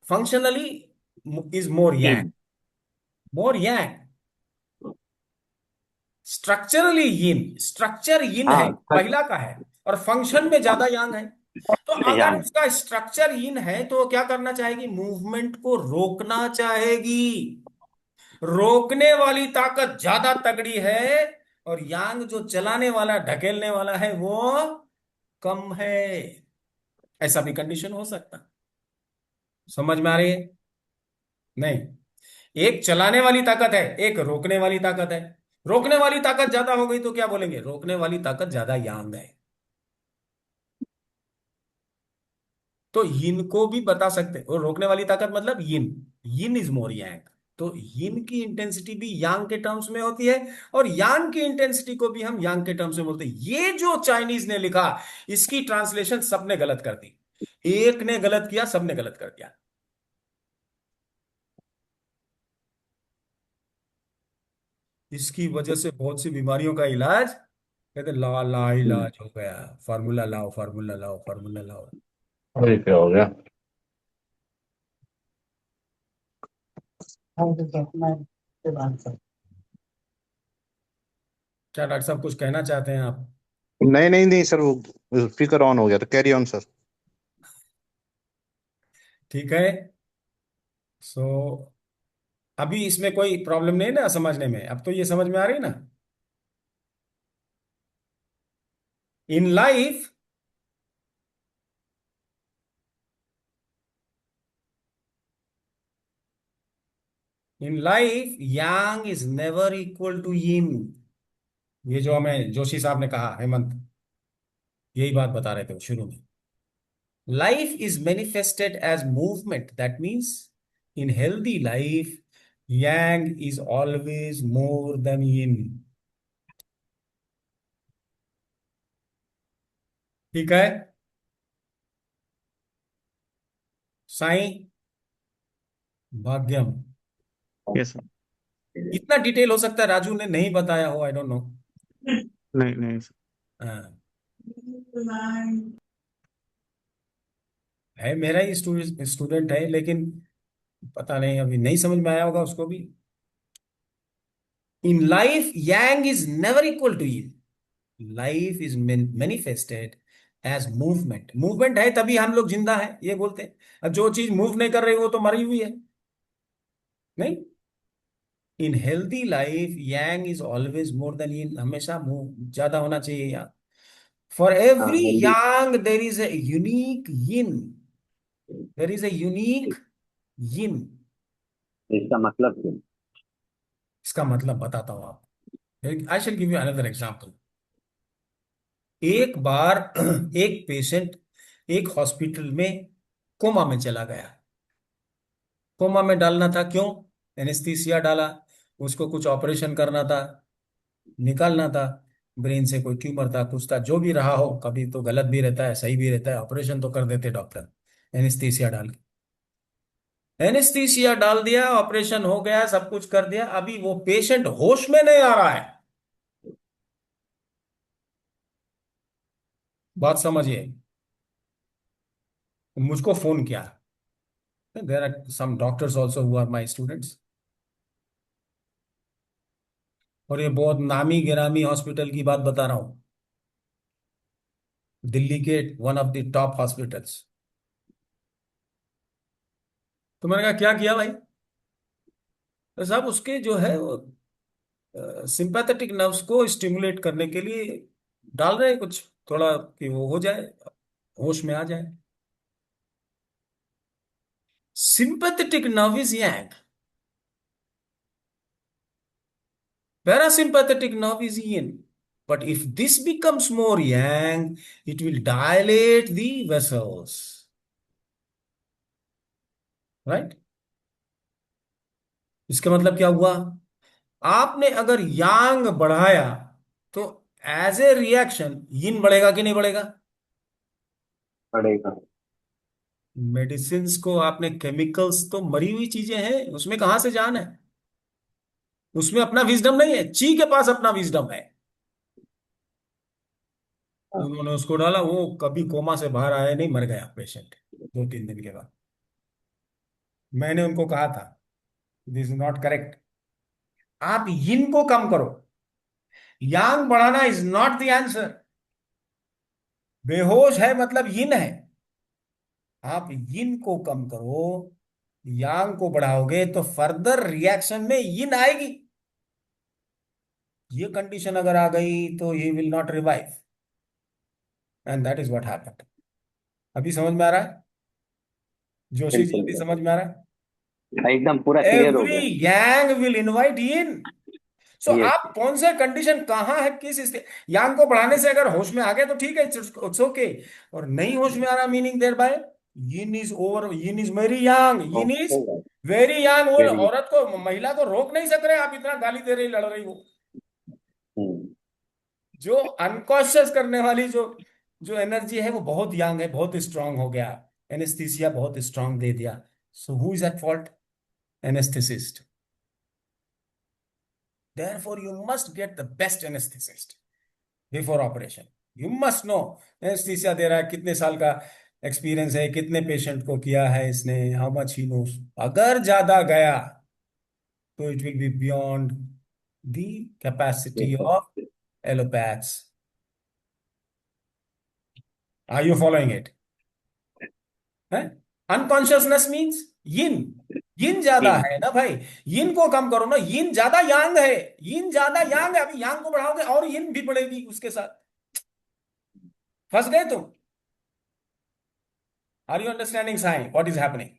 functionally is more yang. yin। More yang. Structurally yin, structure yin है, हाँ महिला का है, और फंक्शन में ज्यादा यांग है। तो अगर yang। उसका स्ट्रक्चर यिन है तो वो क्या करना चाहेगी? मूवमेंट को रोकना चाहेगी। रोकने वाली ताकत ज्यादा तगड़ी है, और यांग जो चलाने वाला, ढकेलने वाला है, वो कम है। ऐसा भी कंडीशन हो सकता। समझ में आ रही है? नहीं, एक चलाने वाली ताकत है, एक रोकने वाली ताकत है। रोकने वाली ताकत ज्यादा हो गई तो क्या बोलेंगे? रोकने वाली ताकत ज्यादा यांग है। तो यिन को भी बता सकते हैं, और रोकने वाली ताकत मतलब यिन, यिन इज मोर यांग। तो यिन की इंटेंसिटी भी यांग के टर्म्स में होती है, और यांग की इंटेंसिटी को भी हम यांग के टर्म्स में बोलते हैं। ये जो चाइनीज ने लिखा, इसकी ट्रांसलेशन सबने गलत कर दी। एक ने गलत किया, सबने गलत कर दिया। इसकी वजह से बहुत सी बीमारियों का इलाज, कहते ला ला इलाज हो गया। फार्मूला लाओ, फार्मूला लाओ, फार्मूला लाओ। अरे क्या हो गया? क्या डॉक्टर साहब कुछ कहना चाहते हैं आप? नहीं नहीं नहीं सर, वो स्पीकर ऑन हो गया, तो कैरी ऑन सर। ठीक है। सो अभी इसमें कोई प्रॉब्लम नहीं है ना समझने में? अब तो ये समझ में आ रही है ना? In life, yang is never equal to yin. ये जो हमें जोशी साहब ने कहा, हेमंत, यही बात बता रहे थे वो शुरू में। Life is manifested as movement, that means in healthy life yang is always more than yin। ठीक है साईं? Bhagyam, yes sir. इतना डिटेल हो सकता है राजू ने नहीं बताया हो, आई डोंट नो। नहीं नहीं सर। है मेरा ही स्टूडेंट है, लेकिन पता नहीं अभी नहीं समझ में आया होगा उसको भी। In life yang is never equal to yin। Life is manifested as movement. Movement है तभी हम लोग जिंदा हैं, ये बोलते हैं। अब जो चीज मूव नहीं कर रही वो तो मरी हुई है। नहीं, in healthy life yang is always more than yin। हमेशा मूव ज्यादा होना चाहिए यहाँ। फॉर हाँ every healthy. yang there is a unique yin। There is a unique yin। इसका मतलब क्या? इसका मतलब बताता हूं आप। I shall give you another example. एक बार एक पेशेंट एक हॉस्पिटल में कोमा में चला गया। कोमा में डालना था, क्यों? एनेस्थीसिया डाला, उसको कुछ ऑपरेशन करना था, निकालना था। ब्रेन से कोई ट्यूमर था, कुछ था, जो भी रहा हो। कभी तो गलत भी रहता है, सही भी रहता है, ऑपरेशन तो कर देते डॉक्टर एनेस्थीसिया डाल के। एनेस्थीसिया डाल दिया, ऑपरेशन हो गया, सब कुछ कर दिया। अभी वो पेशेंट होश में नहीं आ रहा है। बात समझिए। मुझको फोन किया। There are some doctors also who are my students, और ये बहुत नामी गिरामी हॉस्पिटल की बात बता रहा हूं, दिल्ली के one of the top hospitals. तो मैंने कहा क्या किया भाई? तो साहब उसके जो है वो सिंपैथेटिक नर्व्स को स्टिमुलेट करने के लिए डाल रहे हैं कुछ, थोड़ा कि वो हो जाए, होश में आ जाए। Sympathetic nerve is yang, parasympathetic nerve is yin. But if this becomes more yang, it will dilate the vessels, right? इसका मतलब क्या हुआ? आपने अगर यांग बढ़ाया तो एज ए रिएक्शन यिन बढ़ेगा कि नहीं बढ़ेगा? पड़ेगा। मेडिसिन को आपने, केमिकल्स तो मरी हुई चीजें हैं, उसमें कहां से जान है? उसमें अपना विजडम नहीं है। ची के पास अपना विजडम है। उन्होंने उसको डाला, वो कभी कोमा से बाहर आया नहीं, मर गया पेशेंट 2-3 दिन के बाद। मैंने उनको कहा था दिस इज नॉट करेक्ट। आप यिन को कम करो, यांग बढ़ाना इज नॉट द आंसर। बेहोश है मतलब यिन है। आप यिन को कम करो, यांग को बढ़ाओगे तो फर्दर रिएक्शन में यिन आएगी। ये कंडीशन अगर आ गई तो he will not revive, and that is what happened. अभी समझ में आ रहा है जोशी जी? बिल्कुल अभी सर, समझ में आ रहा एकदम पूरा है? क्लियर हो एवरी गया। Yang will invite in. So yes. आप कौन से कंडीशन कहाँ है, किस स्थिति, यांग को बढ़ाने से अगर होश में आ गए तो ठीक है, इट्स ओके। और नहीं होश में आ रहा, meaning there by yin is over, yin is very yang, yin is okay. Very yang. वो वेरी। औरत को, महिला को रोक नहीं सक रहे, आप इतना गाली दे रही, लड़ रही हो। जो अनकॉन्शियस करने वाली जो जो एनर्जी है वो बहुत यांग है, बहुत स्ट्रांग हो गया। एनेस्थीसिया बहुत स्ट्रांग दे दिया। So who is at fault? Anaesthetist. Therefore, you must get the best anesthetist before operation. You must know anesthesia दे रहा है, कितने साल का एक्सपीरियंस है, कितने पेशेंट को किया है इसने, हाउ मच ही नोस। अगर ज्यादा गया तो it will be beyond the capacity of allopaths. Are you following it? है? अनकॉन्शियसनेस मीन्स यिन, यिन ज्यादा है ना भाई। यिन को कम करो ना, यिन ज्यादा यांग है, यिन ज्यादा यांग है। अभी यांग को बढ़ाओगे और यिन भी बढ़ेगी उसके साथ। फंस गए तुम? Are you understanding sign what is happening?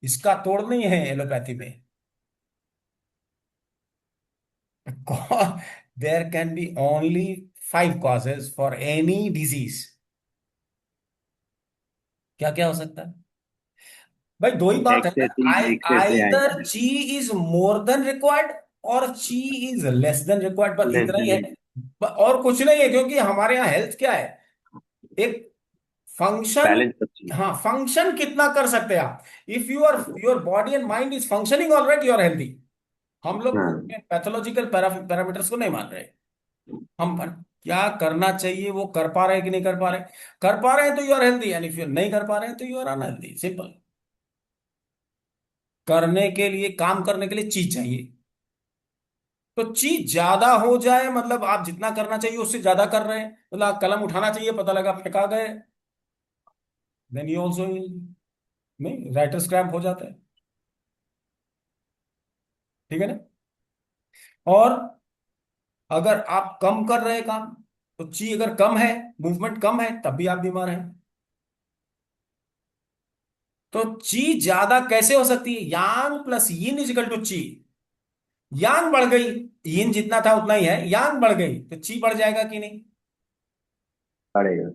इसका तोड़ नहीं है एलोपैथी में। There can be only 5 causes for any disease. क्या क्या हो सकता है भाई? दो ही बात है ना, एक्सेस ही, आई एक्सेस है, आइदर ची इज मोर देन रिक्वायर्ड और ची इज लेस देन रिक्वायर्ड, बस लेस इतना ही है। देन। और कुछ नहीं है, क्योंकि हमारे यहाँ हेल्थ क्या है? एक फंक्शन। बैलेंस सब हाँ, फंक्शन कितना कर सकते हैं आप? If your body and mind is functioning alright, you are healthy. हम लोग हाँ। पैथोलॉजिकल पैरामीटर्स को नहीं मान रहे। हम क्या करना चाहिए वो कर पा रहे हैं कि नहीं कर पा रहे? कर पा रहे हैं तो you are healthy, and if you नहीं कर पा रहे हैं तो यू आर अनहेल्दी। सिंपल। करने के लिए, काम करने के लिए चीज चाहिए। तो चीज ज्यादा हो जाए मतलब आप जितना करना चाहिए उससे ज्यादा कर रहे हैं, मतलब आप कलम उठाना चाहिए, पता लगा फेंका गए, देन यू ऑल्सो, नहीं, राइटर्स क्रैम्प हो जाता है। ठीक है ना? और अगर आप कम कर रहे हैं काम, तो ची अगर कम है, मूवमेंट कम है, तब भी आप बीमार हैं। तो ची ज्यादा कैसे हो सकती है? Yang plus yin is equal to chi. Yang बढ़ गई, यिन जितना था उतना ही है, यांग बढ़ गई तो ची बढ़ जाएगा कि नहीं? पड़ेगा।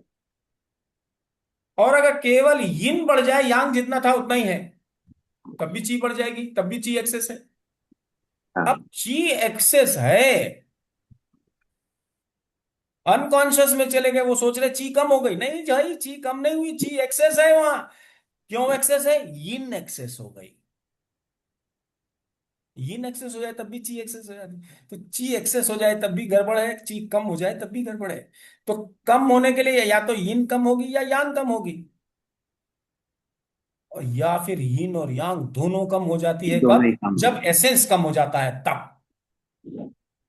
और अगर केवल यिन बढ़ जाए, यांग जितना था उतना ही है, तब भी ची बढ़ जाएगी, तब भी ची एक्सेस है। हाँ। अब ची एक्सेस है, अनकॉन्शियस में चले गए, वो सोच रहे ची कम हो गई, नहीं भाई, ची कम नहीं हुई, ची एक्सेस है वहां। क्यों एक्सेस है? यिन एक्सेस हो गई। यिन एक्सेस हो जाए तब भी ची एक्सेस हो जाती। तो ची एक्सेस हो जाए तब भी गड़बड़ है, ची कम हो जाए तब भी गड़बड़ है। तो कम होने के लिए या तो यिन कम होगी या यांग कम होगी, और या फिर यिन और यांग दोनों कम हो जाती है। दोनों कब? ही काम जब एसेंस कम हो जाता है तब।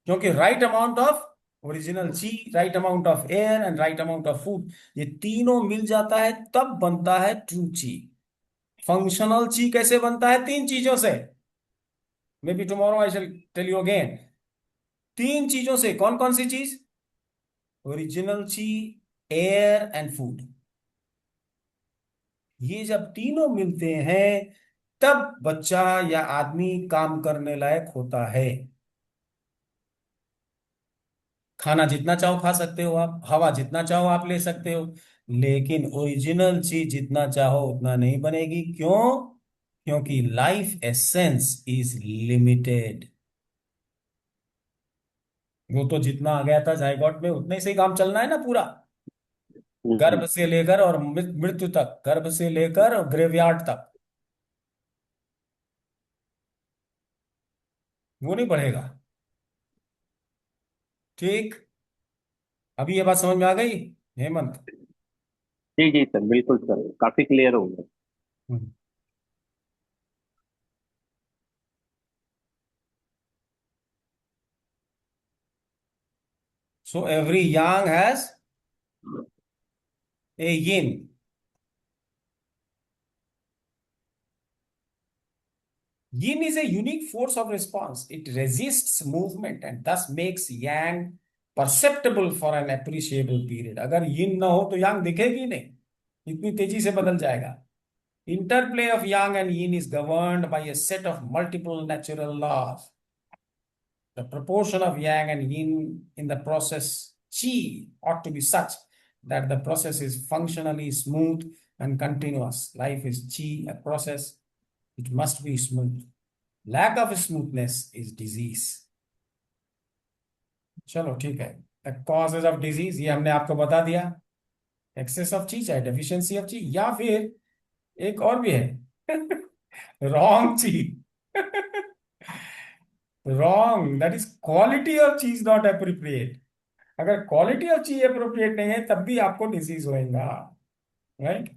क्योंकि राइट अमाउंट ऑफ ओरिजिनल ची, right amount of air and right amount of food, ये तीनों मिल जाता है तब बनता है ट्रू ची। फंक्शनल ची कैसे बनता है? 3 चीजों से। Maybe tomorrow I shall tell you again. 3 चीजों से। कौन कौन सी चीज? ओरिजिनल ची, एयर एंड फूड। ये जब तीनों मिलते हैं तब बच्चा या आदमी काम करने लायक होता है। खाना जितना चाहो खा सकते हो आप, हवा जितना चाहो आप ले सकते हो, लेकिन ओरिजिनल चीज जितना चाहो उतना नहीं बनेगी। क्यों? क्योंकि लाइफ एसेंस इज लिमिटेड। वो तो जितना आ गया था जायगॉट में उतने से ही काम चलना है ना पूरा। गर्भ से लेकर और मृत्यु तक, गर्भ से लेकर और ग्रेवयार्ड तक, वो नहीं बढ़ेगा। ठीक। अभी ये बात समझ में आ गई हेमंत? जी जी सर, बिल्कुल सर, काफी क्लियर हो गया। हम्म। So every yang has a yin. Yin is a unique force of response. It resists movement and thus makes yang perceptible for an appreciable period. अगर yin ना हो तो yang दिखेगी नहीं, इतनी तेजी से बदल जाएगा. Interplay of yang and yin is governed by a set of multiple natural laws. The proportion of yang and yin in the process qi ought to be such that the process is functionally smooth and continuous. Life is qi, a process. It must be smooth. Lack of smoothness is disease. चलो ठीक है. The causes of disease ये हमने आपको बता दिया. Excess of chi चाहे deficiency of chi या फिर एक और भी है wrong chi. Wrong, that is quality of chi is not appropriate. अगर क्वालिटी ऑफ ची अप्रोप्रिएट नहीं है तब भी आपको डिजीज होएगा, राइट.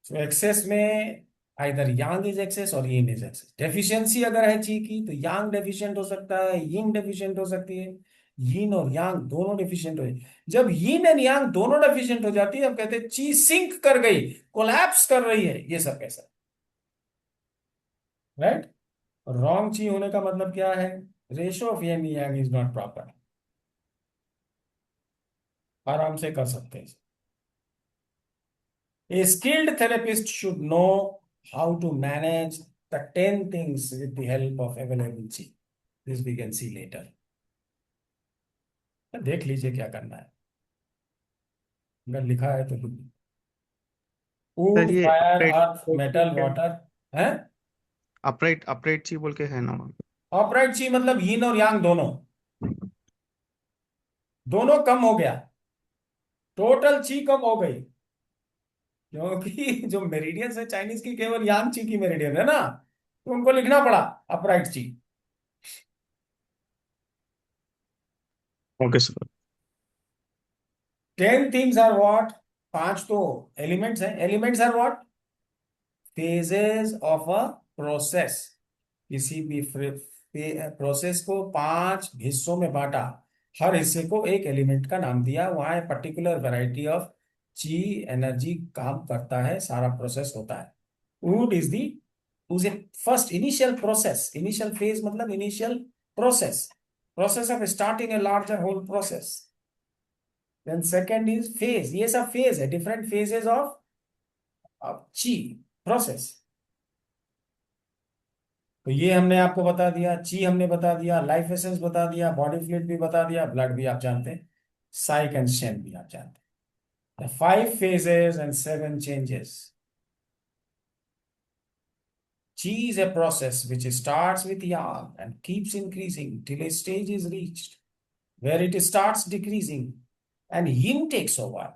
सो एक्सेस में आइदर यांग इज एक्सेस और यिन इज एक्सेस. डेफिशिएंसी अगर है ची की तो यांग डेफिशिएंट हो सकता है, यिन डेफिशिएंट हो सकती है, यिन और यांग दोनों डेफिशिएंट हो जाए. जब यिन एंड यांग दोनों डेफिशिएंट हो जाती है हम कहते हैं ची सिंक कर गई, कोलैप्स कर रही है. ये सब कैसा, राइट. रॉन्ग ची होने का मतलब क्या है? Ratio of yin Yang is not proper. आराम से कर सकते हैं. A skilled therapist should know how to manage the 10 things with the help of available chi. This we can see later. देख लीजिए क्या करना है, अगर लिखा है तो. Wood, ये fire, upright earth, metal, water. है upright ची बोल के है ना. ऑपराइट ची मतलब यिन और यांग दोनों दोनों कम हो गया, टोटल ची कम हो गई. क्योंकि जो मेरिडियंस है चाइनीज की केवल यांग ची की मेरिडियन है ना, तो उनको लिखना पड़ा upright chi. Okay sir. 10 things are what? 5 तो एलिमेंट्स हैं. Elements are what? Phases of a process. किसी भी प्रोसेस को 5 हिस्सों में बांटा, हर हिस्से को एक एलिमेंट का नाम दिया. वहां पर्टिकुलर वैरायटी ऑफ ची एनर्जी काम करता है, सारा प्रोसेस होता है. वुड इज दी उसे first initial process. Initial phase मतलब initial process, process of starting a larger whole process. Then second is phase. ये सब phase है, different phases of chi process. तो ये हमने आपको बता दिया, chi हमने बता दिया, लाइफ एसेंस बता दिया, बॉडी फ्लूइड भी बता दिया, ब्लड भी आप जानते हैं, साइक एंड शेन भी आप जानते हैं. The 5 phases and 7 changes. Chi is a process which starts with yang and keeps increasing till a stage is reached where it starts decreasing and yin takes over.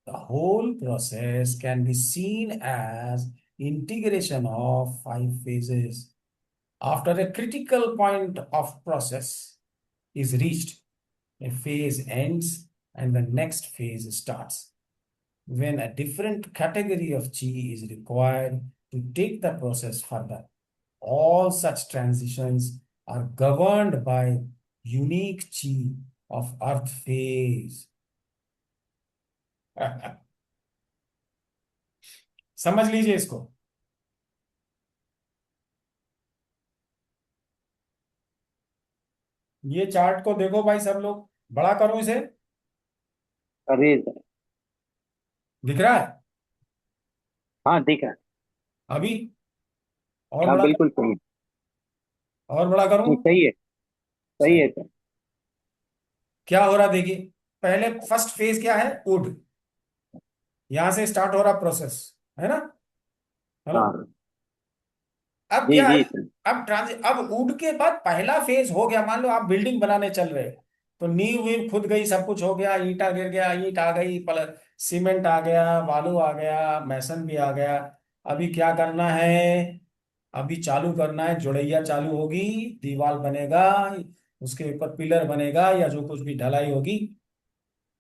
The whole process can be seen as integration of 5 phases. After a critical point of process is reached, a phase ends and the next phase starts. When a different category of chi is required to take the process further, all such transitions are governed by unique chi of earth phase. समझ लीजिए इसको. ये chart को देखो भाई सब लोग, बड़ा करो इसे. अरे दिख रहा है हाँ ठीक है. अभी? और हाँ बड़ा, बिल्कुल सही. और बड़ा करूं? सही है. सही है सर. क्या हो रहा देखिए. पहले फर्स्ट फेज क्या है? वुड. यहां से स्टार्ट हो रहा प्रोसेस, है ना? हेलो. हाँ अब जी क्या है? जी सर. अब वुड के बाद पहला फेज हो गया. मान लो आप बिल्डिंग बनाने चल रहे हो, तो नींव वीव खुद गई, सब कुछ हो गया, ईंटा गिर गया, ईंट आ गई, सीमेंट आ गया, बालू आ गया, मैसन भी आ गया. अभी क्या करना है? अभी चालू करना है, जोड़ैया चालू होगी, दीवार बनेगा, उसके ऊपर पिलर बनेगा या जो कुछ भी ढलाई होगी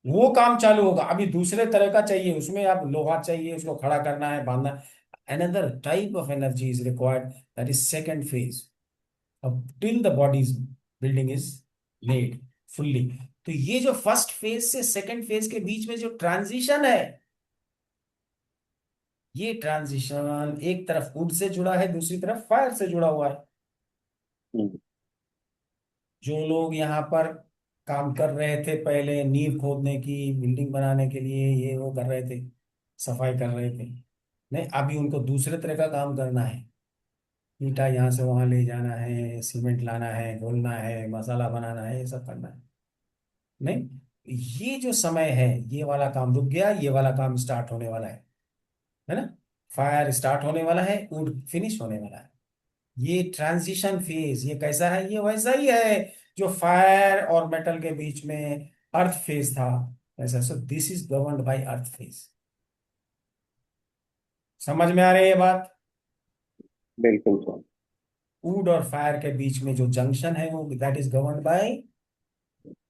वो काम चालू होगा. अभी दूसरे तरह का चाहिए, उसमें अब लोहा चाहिए, उसको खड़ा करना है, बांधना. another type of energy is required, that is second phase, till the body's building is made. Fully. तो ये जो फर्स्ट फेज से सेकंड फेज के बीच में जो ट्रांजिशन है, ये ट्रांजिशन एक तरफ वुड से जुड़ा है, दूसरी तरफ फायर से जुड़ा हुआ है। हम्म, जो लोग यहाँ पर काम कर रहे थे पहले, नींव खोदने की, बिल्डिंग बनाने के लिए, ये वो कर रहे थे, सफाई कर रहे थे, नहीं अभी उनको दूसरे तरह का काम करना है। ईटा यहाँ से वहां ले जाना है, सीमेंट लाना है, घोलना है, मसाला बनाना है, ये सब करना है। नहीं, ये जो समय है, ये वाला काम रुक गया, ये वाला काम स्टार्ट होने वाला है ना। फायर स्टार्ट होने वाला है, वुड फिनिश होने वाला है। ये ट्रांजिशन फेज, ये कैसा है? ये वैसा ही है जो फायर और मेटल के बीच में अर्थ फेज था, ऐसा। सो this is governed by earth phase. समझ में आ रही है ये बात? बिल्कुल सर। वुड और फायर के बीच में जो जंक्शन है, वो that is governed by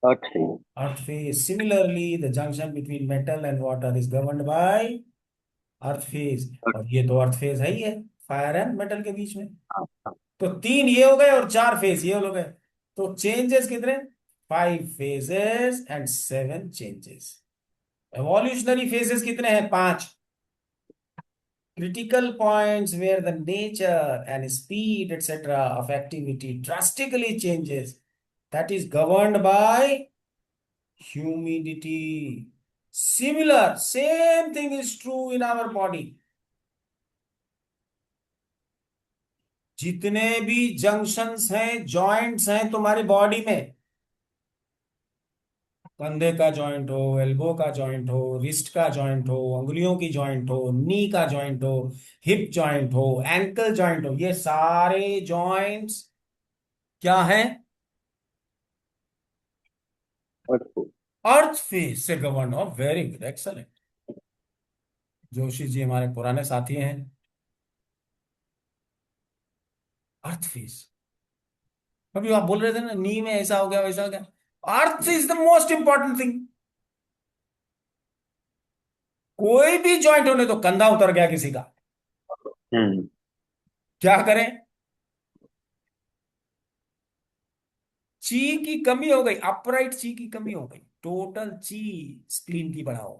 earth से। Earth phase. Similarly the junction between metal and water is governed by earth phase. और ये तो अर्थ फेज है ही है, फायर एंड मेटल के बीच में। हाँ हाँ। तो 3 ये हो गए और 4 फेज ये हो गए। तो चेंजेस कितने? 5 phases and 7 changes। Evolutionary phases कितने हैं? 5। Critical points where the nature and speed etcetera of activity drastically changes, that is governed by humidity. Similar same thing is true in our body. जितने भी junctions हैं, joints हैं तुम्हारी body में, कंधे का जॉइंट हो, एल्बो का जॉइंट हो, रिस्ट का जॉइंट हो, उंगलियों की जॉइंट हो, नी का जॉइंट हो, हिप जॉइंट हो, एंकल जॉइंट हो, ये सारे जॉइंट्स क्या हैं? अर्थ से। अर्थ फेज से गवर्न हो। Very good, excellent. Joshi ji हमारे पुराने साथी हैं। Earth phase. अभी आप बोल रहे थे ना, नी में ऐसा हो गया, वैसा हो गया। Earth is the most important thing. कोई भी जॉइंट होने, तो कंधा उतर गया किसी का, हम्म। क्या करें? ची की कमी हो गई, अपराइट ची की कमी हो गई, टोटल ची स्प्लीन की बढ़ाओ।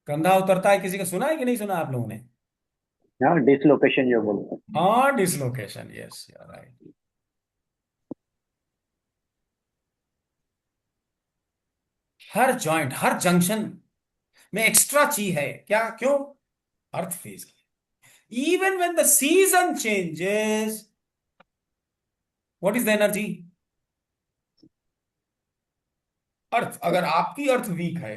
कंधा उतरता है किसी का, सुना है कि नहीं सुना आप लोगों ने? हाँ, डिसलोकेशन जो बोलते हैं। हाँ, dislocation, yes you are right. हर जॉइंट, हर जंक्शन में एक्स्ट्रा ची है, क्या? क्यों? अर्थ फेज की। Even when the season changes, what is the energy? Earth. अगर आपकी अर्थ वीक है,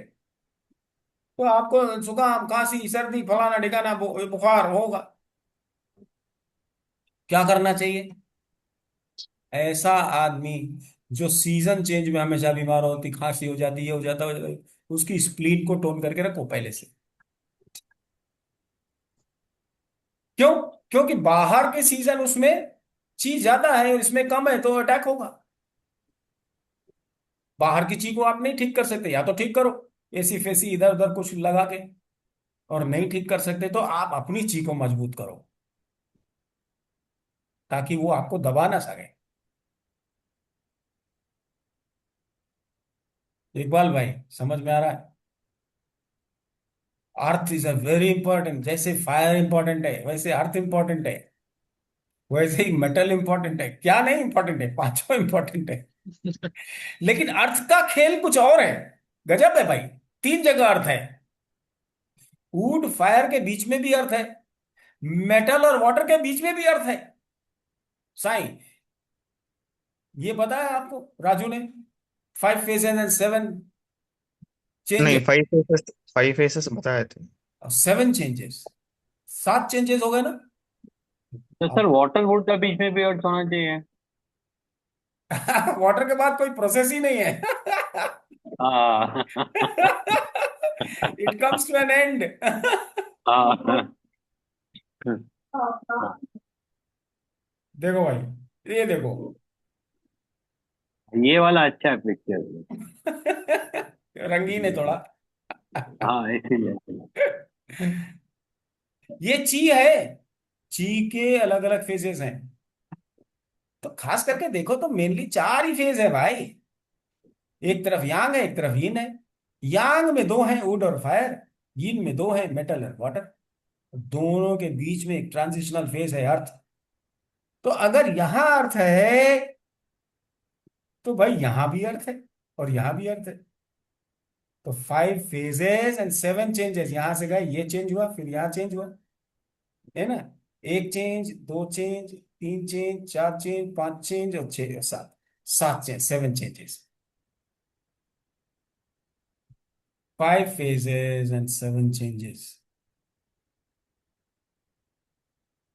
तो आपको जुकाम, खांसी, सर्दी, फलाना ढिकाना, बुखार होगा। क्या करना चाहिए? ऐसा आदमी जो सीजन चेंज में हमेशा बीमार होती, खांसी हो जाती, ये हो जाता है, उसकी स्प्लीन को टोन करके रखो पहले से। क्यों? क्योंकि बाहर के सीजन उसमें चीज ज्यादा है, इसमें कम है, तो अटैक होगा। बाहर की चीज को आप नहीं ठीक कर सकते, या तो ठीक करो एसी फेसी इधर उधर कुछ लगा के, और नहीं ठीक कर सकते तो आप अपनी चीज को मजबूत करो, ताकि वो आपको दबा ना सके। इकबाल भाई, समझ में आ रहा है? Earth is a very important. जैसे फायर इंपॉर्टेंट है, वैसे अर्थ इंपॉर्टेंट है, वैसे ही मेटल इंपॉर्टेंट है। क्या नहीं इंपॉर्टेंट है? पांचों इंपॉर्टेंट है। लेकिन अर्थ का खेल कुछ और है। गजब है भाई। 3 जगह अर्थ है। वुड फायर के बीच में भी अर्थ है, मेटल और वाटर के बीच में भी अर्थ है। साई, ये बताया आपको राजू ने? 5 phases एंड 7 नहीं, चेंजेस। 5 फेसेस बताए थे। 7 चेंजेस, 7 चेंजेस हो गए ना। तो सर वाटर वुड का बीच में भी अर्थ होना चाहिए। वाटर के बाद कोई प्रोसेस ही नहीं है। हाँ। It comes to an end. हाँ। देखो भाई, ये देखो। ये वाला अच्छा है पिक्चर। रंगीन है थोड़ा। हाँ इसीलिए। ये ची है, ची के अलग अलग फेजेस हैं, तो खास करके देखो तो मेनली चार ही फेज है भाई। एक तरफ यांग है, एक तरफ यिन है। यांग में दो हैं, वुड और फायर। यिन में दो हैं, मेटल और वाटर। दोनों के बीच में एक ट्रांजिशनल फेज है, अर्थ। तो अगर यहां अर्थ है तो भाई यहां भी अर्थ है और यहां भी अर्थ है। तो 5 फेजेस एंड 7 चेंजेस, यहां से गए, ये चेंज हुआ, फिर यहां चेंज हुआ, है ना। एक चेंज, दो चेंज, तीन चेंज, चार चेंज, पांच चेंज और छह, सात। 7 change, 7 changes. 5 phases and 7 changes,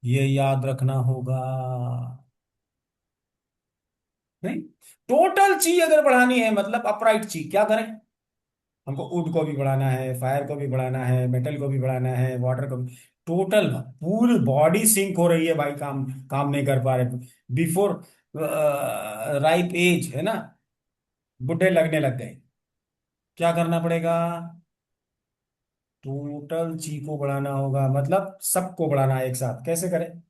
ये याद रखना होगा। नहीं, टोटल ची अगर बढ़ानी है, मतलब अपराइट ची, क्या करें? हमको वुड को भी बढ़ाना है, फायर को भी बढ़ाना है, मेटल को भी बढ़ाना है, वाटर को भी। टोटल पूरी बॉडी सिंक हो रही है भाई, काम काम नहीं कर पा रहे। बिफोर राइप एज, है ना, बुढ़े लगने लग गए। क्या करना पड़ेगा? टोटल ची को बढ़ाना होगा, मतलब सबको बढ़ाना है एक साथ। कैसे करें?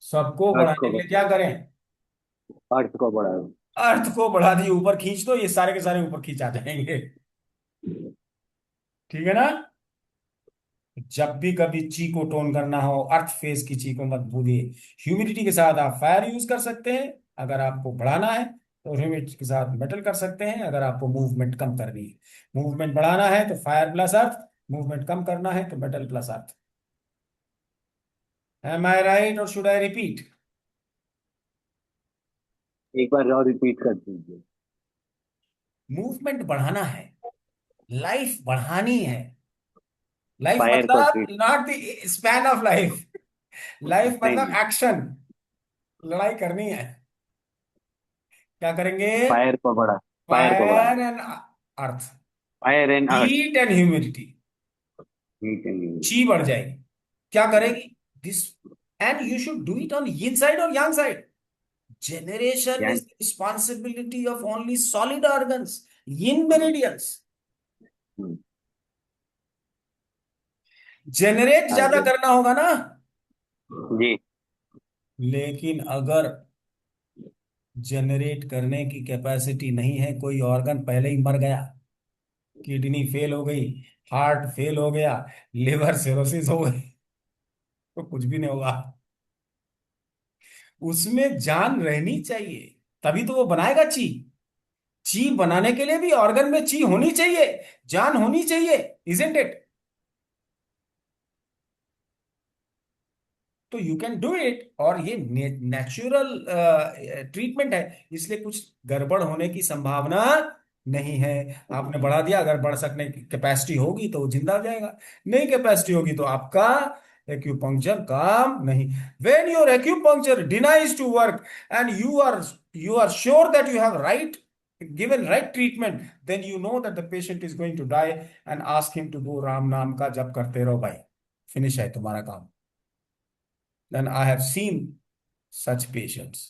सबको अर्थ बढ़ाने को के लिए क्या करें? अर्थ को बढ़ाओ। अर्थ को बढ़ा दिए, ऊपर खींच दो, ये सारे के सारे ऊपर खींच आ जाएंगे। ठीक है ना। जब भी कभी ची को टोन करना हो, अर्थ फेज की ची को मत भूलिए। ह्यूमिडिटी के साथ आप फायर यूज कर सकते हैं अगर आपको बढ़ाना है, तो ह्यूमिडिटी के साथ मेटल कर सकते हैं अगर आपको मूवमेंट कम करनी है। मूवमेंट बढ़ाना है तो फायर प्लस अर्थ, मूवमेंट कम करना है तो मेटल प्लस अर्थ। एम आई राइट और शुड आई रिपीट? एक बार और रिपीट कर दीजिए। मूवमेंट बढ़ाना है, लाइफ बढ़ानी है। लाइफ फायर को मतलब treat. Not the span of life. Life नहीं मतलब नहीं, एक्शन, लड़ाई करनी है। क्या करेंगे? फायर को बढ़ा। फायर को बढ़ा। Fire and earth, fire and earth. Heat and humidity. Heat and. ची बढ़ जाएगी, क्या करेगी? This, and you should do it on yin side और yang साइड। जनरेशन यानी is responsibility of only solid organs, yin meridians. Generate हाँ ज्यादा जी। करना होगा ना। जी। लेकिन अगर जनरेट करने की कैपेसिटी नहीं है, कोई ऑर्गन पहले ही मर गया, किडनी फेल हो गई, हार्ट फेल हो गया, लिवर सिरोसिस हो गई, तो कुछ भी नहीं होगा। उसमें जान रहनी चाहिए, तभी तो वो बनाएगा ची। ची बनाने के लिए भी ऑर्गन में ची होनी चाहिए, जान होनी चाहिए, इजंट इट? तो यू कैन डू इट, और ये नेचुरल ट्रीटमेंट है, इसलिए कुछ गड़बड़ होने की संभावना नहीं है। आपने बढ़ा दिया, अगर बढ़ सकने की कैपेसिटी होगी तो वो जिंदा हो जाएगा, नहीं कैपेसिटी होगी तो आपका एक्यूपंक्चर काम नहीं। When your acupuncture denies to work and you are sure that you have given right treatment, then you know that the patient is going to die, and ask him to do Ram नाम का जप करते रहो भाई, finish है तुम्हारा काम। then I have seen such patients।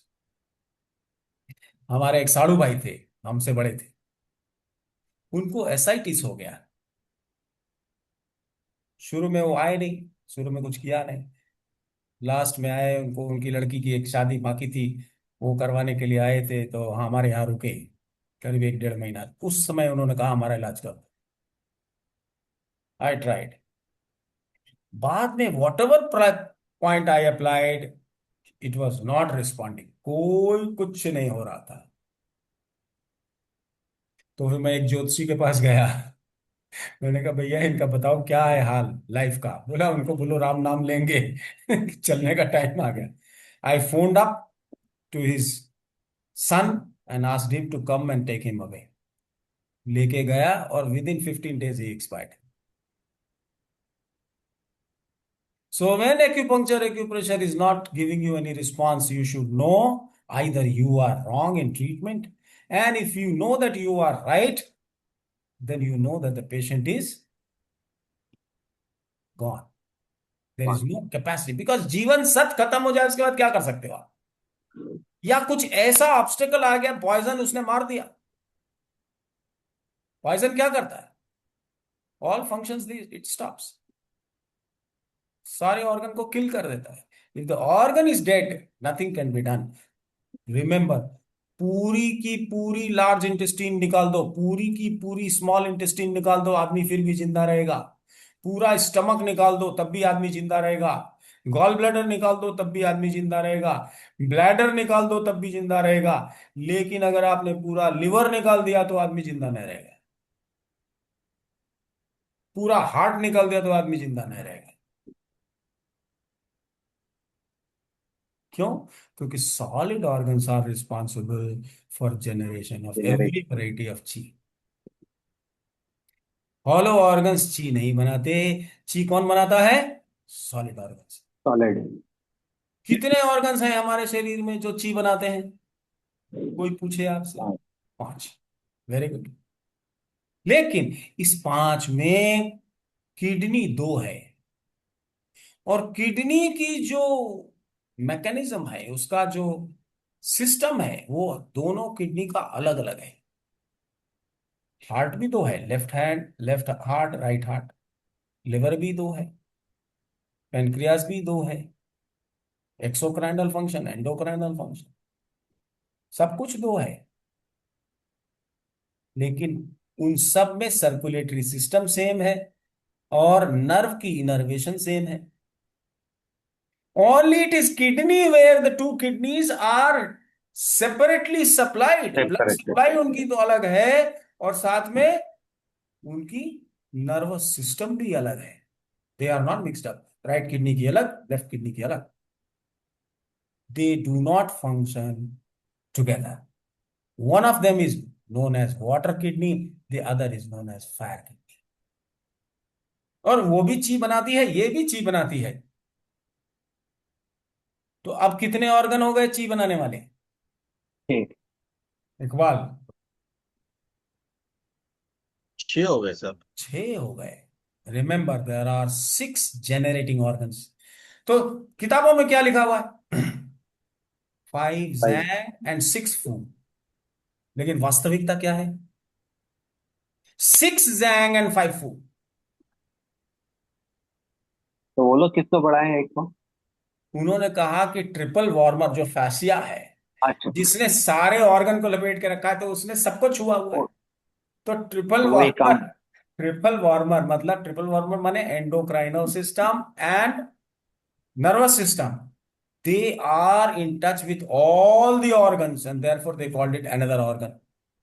हमारे एक साड़ू भाई थे, हमसे बड़े थे, उनको एसाइटिस हो गया। शुरू में वो आए नहीं, शुरू में कुछ किया नहीं, लास्ट में आए, उनको उनकी लड़की की एक शादी बाकी थी, वो करवाने के लिए आए थे, तो हाँ, हमारे यहाँ रुके करीब 1 डेढ़ महीना। उस समय उन्होंने कहा हमारा इलाज करो। I tried. बाद में what ever point I applied, it was not responding, कोई कुछ नहीं हो रहा था। तो फिर मैं एक ज्योतिषी के पास गया। मैंने कहा भैया इनका बताओ क्या है हाल लाइफ का। बोला उनको बोलो राम नाम लेंगे। चलने का टाइम आ गया। I phoned up to his son and asked him to come and take him away. लेके गया और विद इन 15 days ही expired. So when acupuncture is not giving you any response, you should know either you are wrong in treatment, and if you know that you are right, then you know that the patient is gone. There is no capacity, because जीवन सत खत्म हो जाए उसके बाद क्या कर सकते हो आप? या कुछ ऐसा ऑब्स्टेकल आ गया, पॉइजन उसने मार दिया। पॉइजन क्या करता है? All functions it stops. सारे ऑर्गन को किल कर देता है। If the organ is dead nothing can be done. Remember, पूरी की पूरी लार्ज इंटेस्टाइन निकाल दो, पूरी की पूरी स्मॉल इंटेस्टाइन निकाल दो, आदमी फिर भी जिंदा रहेगा। पूरा स्टमक निकाल दो तब भी आदमी जिंदा रहेगा। गॉल ब्लैडर निकाल दो तब भी आदमी जिंदा रहेगा। ब्लैडर निकाल दो तब भी जिंदा रहेगा। लेकिन अगर आपने पूरा लिवर निकाल दिया तो आदमी जिंदा नहीं रहेगा। पूरा हार्ट निकाल दिया तो आदमी जिंदा नहीं रहेगा। क्यों? क्योंकि solid organs are responsible for generation of every variety of chi. Hollow organs chi नहीं बनाते। ची कौन बनाता है? Solid organs. सॉलिड। कितने ऑर्गन्स हैं हमारे शरीर में जो ची बनाते हैं? कोई पूछे आपसे? 5। Very good. लेकिन इस 5 में किडनी 2 है, और किडनी की जो मैकेनिज्म है, उसका जो सिस्टम है, वो दोनों किडनी का अलग अलग है। हार्ट भी 2 है, left heart, right heart. Liver भी 2 है, पेनक्रियास भी 2 है, एक्सोक्राइनल फंक्शन, एंडोक्राइनल फंक्शन, सब कुछ 2 है। लेकिन उन सब में सर्कुलेटरी सिस्टम सेम है और नर्व की इनर्वेशन सेम है। Only it is kidney where the 2 kidneys are separately supplied. Blood separate. Supply उनकी तो अलग है, और साथ में उनकी नर्वस सिस्टम भी अलग है। They are not mixed up. Right kidney की अलग, लेफ्ट किडनी की अलग। They do not function together. One of them is known as water kidney, the other is known as fire kidney. और वो भी ची बनाती है, ये भी ची बनाती है। तो अब कितने ऑर्गन हो गए ची बनाने वाले? ठीक। इकबाल, 6 हो गए सब। 6 हो गए। Remember there are 6 generating organs. तो किताबों में क्या लिखा हुआ है? 5 5। जैंग एंड 6 फू। लेकिन वास्तविकता क्या है? 6 जैंग एंड 5 फू। तो वो लोग किसको बढ़ाएं एक को? उन्होंने कहा कि ट्रिपल वार्मर जो फैसिया है, अच्छा। जिसने सारे ऑर्गन को लपेट के रखा है, तो उसने सबको छुआ हुआ है। वो- तो ट्रिपल तो वही वार्मर, काम। ट्रिपल वार्मर माने endocrinal system and nervous system. They are in touch with all the organs and therefore they called it another organ.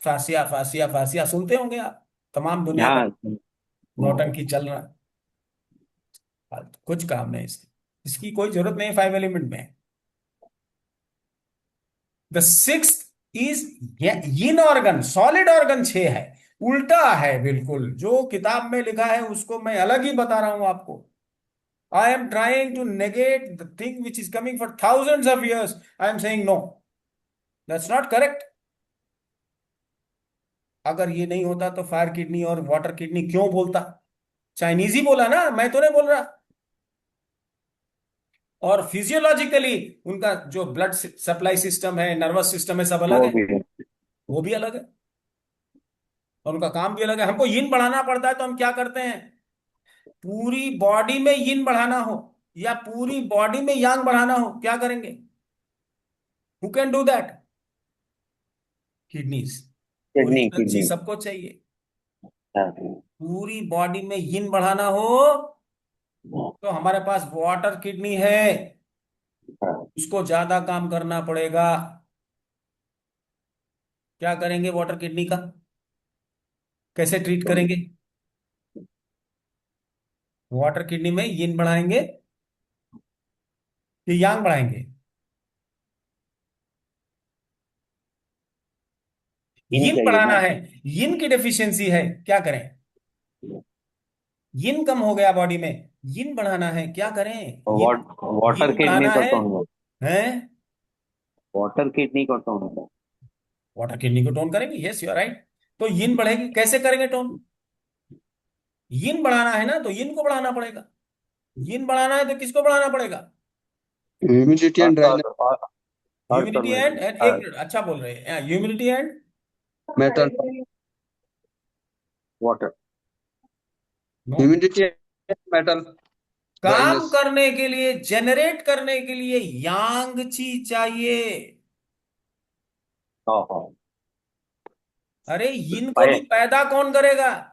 fascia सुनते होंगे आप। तमाम दुनिया हाँ। भर नौटंकी चल रहा है। कुछ काम नहीं इसकी, इसकी कोई जरूरत नहीं 5 एलिमेंट में। The sixth is yin organ. Solid organ 6 है। उल्टा है बिल्कुल, जो किताब में लिखा है उसको मैं अलग ही बता रहा हूं आपको। I am trying to negate the thing which is coming for thousands of years. I am saying no. That's not correct. अगर ये नहीं होता तो फायर किडनी और वाटर किडनी क्यों बोलता? चाइनीज ही बोला ना, मैं तो नहीं बोल रहा। और फिजियोलॉजिकली उनका जो ब्लड सप्लाई सिस्टम है, नर्वस सिस्टम है, सब अलग वो है। भी है। वो भी अलग है और उनका काम भी अलग है। हमको यिन बढ़ाना पड़ता है तो हम क्या करते हैं? पूरी बॉडी में यिन बढ़ाना हो या पूरी बॉडी में यांग बढ़ाना हो, क्या करेंगे? Who can do that? Kidneys. Kidney original kidney. चीज सबको चाहिए। हाँ। पूरी बॉडी में यिन बढ़ाना हो तो हमारे पास वाटर किडनी है, हाँ। उसको ज्यादा काम करना पड़ेगा। क्या करेंगे वाटर किडनी का? कैसे ट्रीट करेंगे? वाटर किडनी में यिन बढ़ाएंगे कि यांग बढ़ाएंगे? इन यिन चाहिए बढ़ाना ना। है। यिन की डेफिशिएंसी है, क्या करें? यिन कम हो गया बॉडी में, यिन बढ़ाना है, क्या करें? यिन वाटर यिन किडनी बढ़ाना को है। टोन दो। हैं? वाटर किडनी को टोन दो। वाटर किडनी को टोन करेंगे, यस यू आर राइट। तो यिन बढ़ेगी, कैसे करेंगे टोन? यिन बढ़ाना है ना, तो यिन को बढ़ाना पड़ेगा। यिन बढ़ाना है तो किसको बढ़ाना पड़ेगा? Humidity and dryness, humidity and एक मिनट, अच्छा बोल रहे हैं, humidity and metal, water. No, humidity and metal, काम Dryness. करने के लिए, जेनरेट करने के लिए यांग ची चाहिए। हाँ। अरे यिन को भी फायर। पैदा कौन करेगा?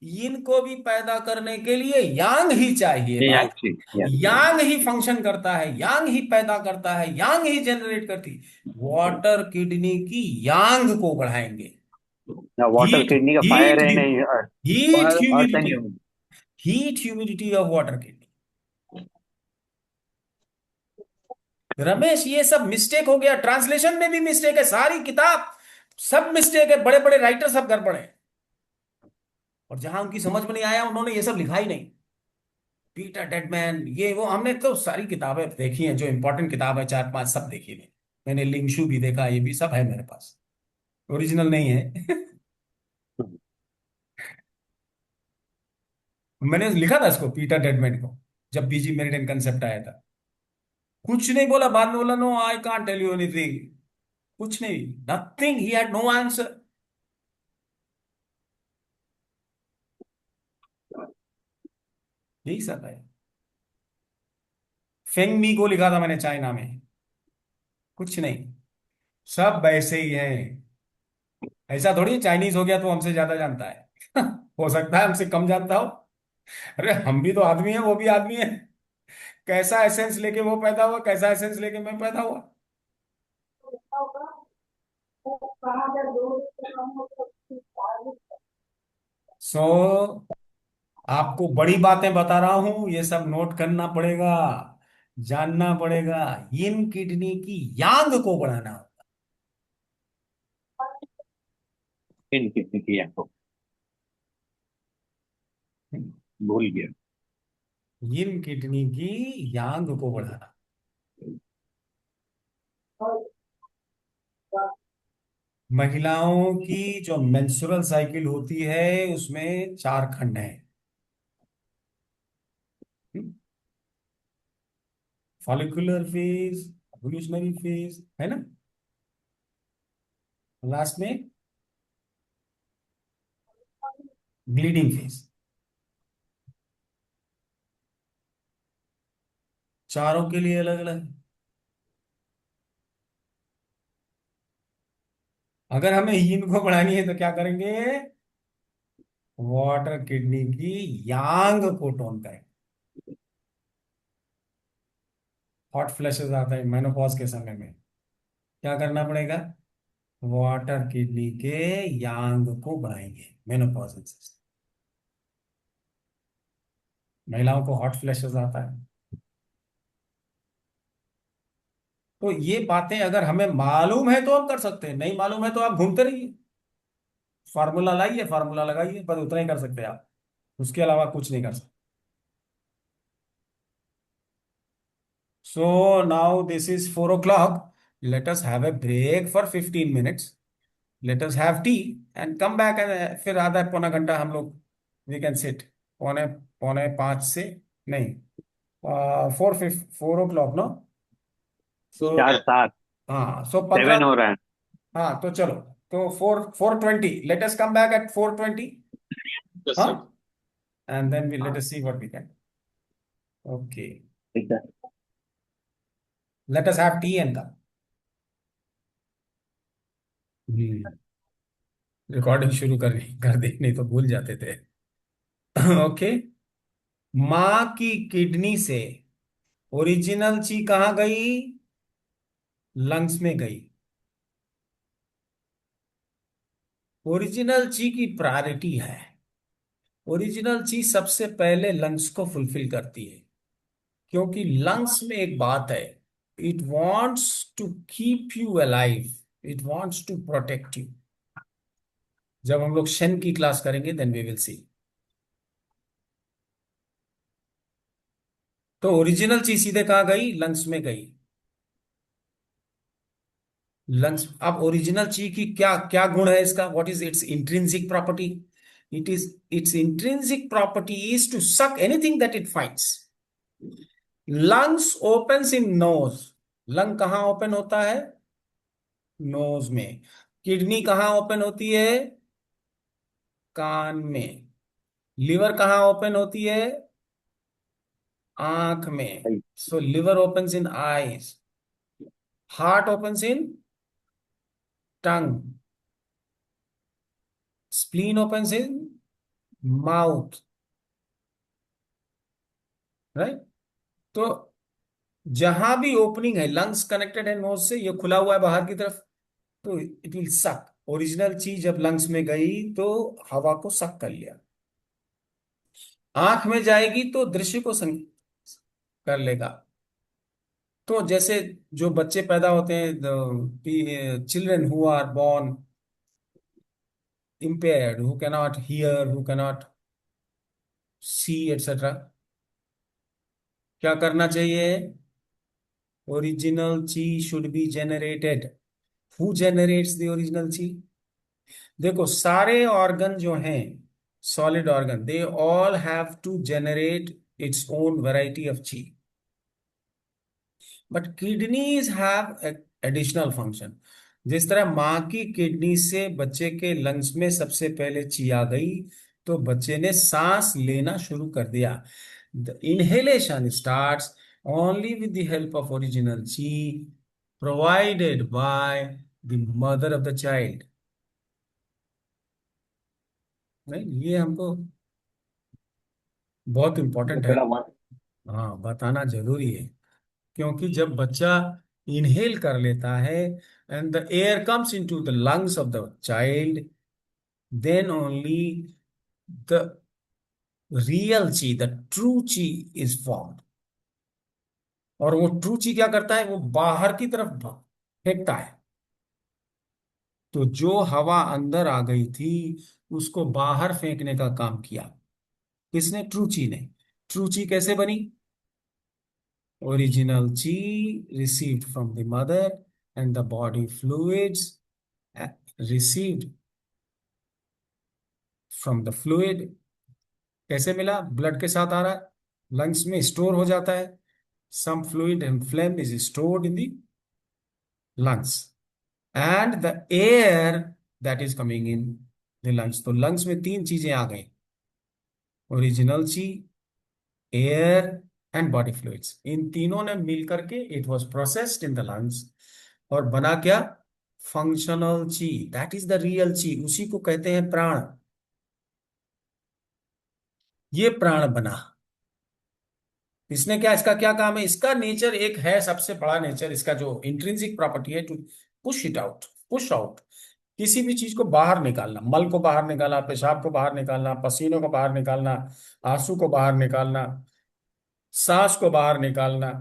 यिन को भी पैदा करने के लिए यांग ही चाहिए ये भाई। यांग या यांग ही फंक्शन करता है, यांग ही पैदा करता है, यांग ही जेनरेट करती। वाटर किडनी की यांग को बढ़ाएंगे। वाटर हीट किडनी का फायर हीट है नहीं earth. Heat earth and humidity, human. Heat humidity of water kidney. Ramesh ये सब मिस्टेक हो गया, ट्रांसलेशन में भी मिस्टेक है, सारी किताब सब मिस्टेक है, बड़े बड़े राइटर सब गड़बड़ है। और जहां उनकी समझ में नहीं आया उन्होंने ये सब लिखा ही नहीं। पीटर डेडमैन ये वो, हमने तो सारी किताबें देखी हैं, जो इंपॉर्टेंट किताब है 4 5 सब देखी है। मैंने लिंगशू भी देखा, ये भी सब है मेरे पास, ओरिजिनल नहीं है। मैंने लिखा था इसको, पीटर डेडमैन को, जब बीजी मेरिडियन कंसेप्ट आया था। कुछ नहीं बोला, बाद में बोला no I can't tell you anything. कुछ नहीं, nothing, he had no answer. यही सब है। फेंग मी को लिखा था मैंने चाइना में, कुछ नहीं, सब वैसे ही हैं। ऐसा थोड़ी चाइनीज हो गया तो हमसे ज्यादा जानता है। हो सकता है हमसे कम जानता हो। अरे हम भी तो आदमी हैं, वो भी आदमी है। कैसा एसेंस लेके वो पैदा हुआ, कैसा एसेंस लेके मैं पैदा हुआ। सो आपको बड़ी बातें बता रहा हूं, ये सब नोट करना पड़ेगा, जानना पड़ेगा। yin किडनी की यांग को बढ़ाना होगा। इन किडनी की यांग भूल गया। yin किडनी की यांग को बढ़ाना। महिलाओं की जो मेंस्ट्रुअल साइकिल होती है उसमें 4 खंड हैं। फॉलिकुलर फेज, एवोल्यूशनरी फेज, है ना, लास्ट में ब्लीडिंग फेज। चारों के लिए अलग अलग। अगर हमें yin को बढ़ानी है तो क्या करेंगे? वाटर किडनी की यांग को टोन करेंगे। हॉट फ्लैशेस आता है मेनोपॉज के समय में, क्या करना पड़ेगा? वाटर किडनी के यांग को बढ़ाएंगे मेनोपॉज। महिलाओं को हॉट फ्लैशेस आता है। तो ये बातें अगर हमें मालूम है तो हम कर सकते हैं, नहीं मालूम है तो आप घूमते रहिए। फार्मूला लाइए, फार्मूला लगाइए, बस उतना ही कर सकते हैं आप, उसके अलावा कुछ नहीं कर सकते। So now this is 4 o'clock. Let us have a break for 15 minutes. Let us have tea and come back and फिर आधा पौना घंटा हम लोग we can sit। पौने पौने 5 से नहीं, 4 o'clock नो। सो 4 7 हाँ, सो 7 15। हो रहा है। हाँ तो चलो, तो 4:20 let us come back at 4:20। Yes, हाँ, sir. and then we let us see what we can। Okay, ठीक है। let us have tea and come। Recording शुरू कर दी, नहीं तो भूल जाते थे। ओके। माँ की किडनी से ओरिजिनल ची कहाँ गई? लंग्स में गई। ओरिजिनल ची की प्रायोरिटी है। ओरिजिनल ची सबसे पहले लंग्स को फुलफिल करती है, क्योंकि लंग्स में एक बात है, it wants to keep you alive, it wants to protect you. जब हम लोग शन की क्लास करेंगे देन वी विल सी। तो ओरिजिनल ची सीधे कहाँ गई? लंग्स में गई। लंग्स, अब ओरिजिनल ची की क्या क्या गुण है इसका? What is its intrinsic property? Its intrinsic property is to suck anything that it finds. Lungs opens in nose. Lung कहाँ ओपन होता है? नोज में। किडनी कहाँ ओपन होती है? कान में। लिवर कहाँ ओपन होती है? आंख में. So liver opens in eyes. Heart opens in tongue. Spleen opens in mouth. Right? तो जहां भी ओपनिंग है, लंग्स कनेक्टेड है नोज से, ये खुला हुआ है बाहर की तरफ, तो इट विल सक. ओरिजिनल चीज जब लंग्स में गई तो हवा को सक कर लिया. आंख में जाएगी तो दृश्य को कर लेगा. तो जैसे जो बच्चे पैदा होते हैं, children who are born impaired, who cannot hear, who cannot see, etc. क्या करना चाहिए? Original chi should be generated. Who generates the original chi? देखो, सारे ऑर्गन जो हैं, solid organ, they all have to generate its own variety of chi. But kidneys have additional function. जिस तरह माँ की किडनी से बच्चे के लंग्स में सबसे पहले ची आ गई, तो बच्चे ने सांस लेना शुरू कर दिया. The inhalation starts only with the help of original chi provided by the mother of the child. नहीं, ये हमको बहुत इंपॉर्टेंट है. थोड़ा वहाँ हाँ, बताना जरूरी है. क्योंकि जब बच्चा इनहेल कर लेता है and the air comes into the lungs of the child, then only the real chi, the true chi is formed. और वो ट्रू ची क्या करता है? वो बाहर की तरफ फेंकता है. तो जो हवा अंदर आ गई थी उसको बाहर फेंकने का काम किया. किसने? ट्रू ची ने. ट्रू ची कैसे बनी? Original chi received from the mother and the body fluids received from the fluid. कैसे मिला? ब्लड के साथ आ रहा है, लंग्स में स्टोर हो जाता है. Some fluid and phlegm is stored in the lungs and the air that is coming in the lungs. तो लंग्स में तीन चीजें आ गई: ओरिजिनल ची, एयर एंड बॉडी फ्लूइड्स. इन तीनों ने मिलकर के it was processed in the lungs और बना क्या? फंक्शनल ची. दैट इज द रियल ची. उसी को कहते हैं प्राण. ये प्राण बना. इसने क्या, इसका क्या काम है? इसका नेचर एक है, सबसे बड़ा नेचर इसका जो इंट्रिंसिक प्रॉपर्टी है, to push it out, push out. किसी भी चीज को बाहर निकालना, मल को बाहर निकालना, पेशाब को बाहर निकालना, पसीनों को बाहर निकालना, आंसू को बाहर निकालना, सांस को बाहर निकालना.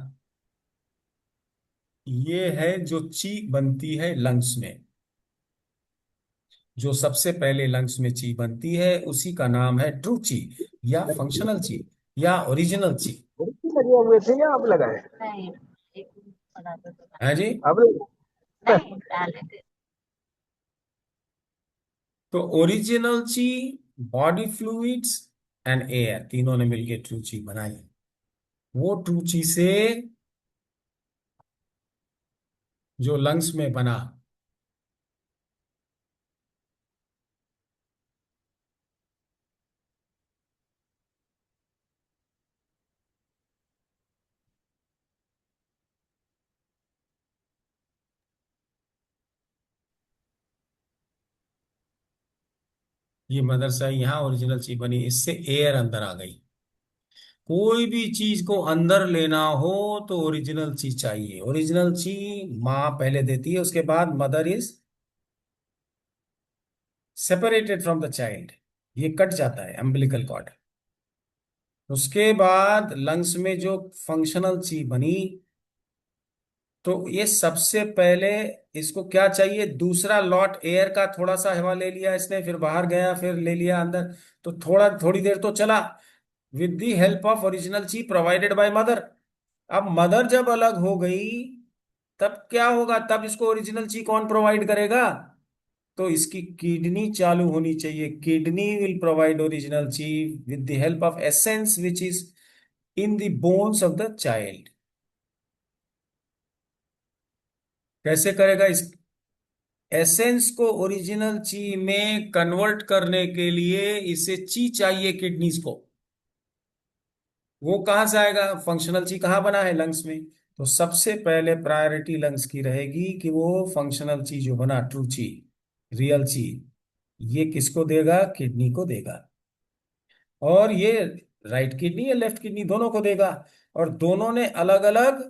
ये है जो ची बनती है लंग्स में. जो सबसे पहले लंग्स में ची बनती है उसी का नाम है ट्रू ची या फंक्शनल ची या ओरिजिनल ची. लगे हुए थे या आप लगाए? नहीं, एक बना दो तो है जी. अब नहीं डाले थे. तो ओरिजिनल ची, बॉडी फ्लूइड्स एंड एयर, तीनों ने मिलकर ट्रू ची बनाई. वो ट्रू ची से जो लंग्स में बना, ये मदरसा यहाँ ओरिजिनल ची बनी, इससे एयर अंदर आ गई. कोई भी चीज को अंदर लेना हो तो ओरिजिनल ची चाहिए. ओरिजिनल ची माँ पहले देती है, उसके बाद mother is separated from the child. ये कट जाता है अम्बिलिकल कॉर्ड. उसके बाद लंग्स में जो फंक्शनल ची बनी, तो ये सबसे पहले इसको क्या चाहिए? दूसरा लॉट एयर का, थोड़ा सा हवा ले लिया इसने, फिर बाहर गया, फिर ले लिया अंदर, तो थोड़ी देर तो चला with the help of original ची प्रोवाइडेड बाय मदर. अब मदर जब अलग हो गई तब क्या होगा? तब इसको ओरिजिनल ची कौन प्रोवाइड करेगा? तो इसकी किडनी चालू होनी चाहिए. किडनी विल प्रोवाइड ओरिजिनल ची with the help of essence which is in the bones of the child. कैसे करेगा? इस एसेंस को ओरिजिनल ची में कन्वर्ट करने के लिए इसे ची चाहिए किडनीज को. वो कहाँ से आएगा? फंक्शनल ची कहाँ बना है? लंग्स में। तो सबसे पहले प्रायोरिटी लंग्स की रहेगी कि वो फंक्शनल ची जो बना, ट्रू ची, रियल ची, ये किसको देगा? किडनी को देगा। और ये राइट किडनी या लेफ्ट किडनी, दोनों को देगा। और दोनों ने अलग अलग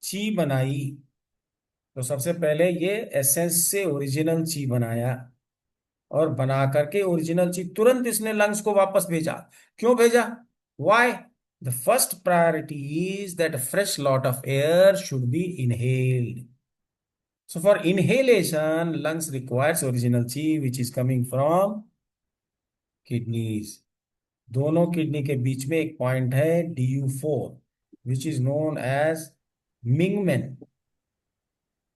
ची बनाई। तो सबसे पहले ये एसेंस से ओरिजिनल ची बनाया, और बना करके ओरिजिनल ची तुरंत इसने लंग्स को वापस भेजा। क्यों भेजा? Why? The first priority is that fresh lot of air should be inhaled. So for inhalation, lungs requires original chi, which is coming from kidneys. दोनों किडनी के बीच में एक पॉइंट है DU4, which is known as mingmen.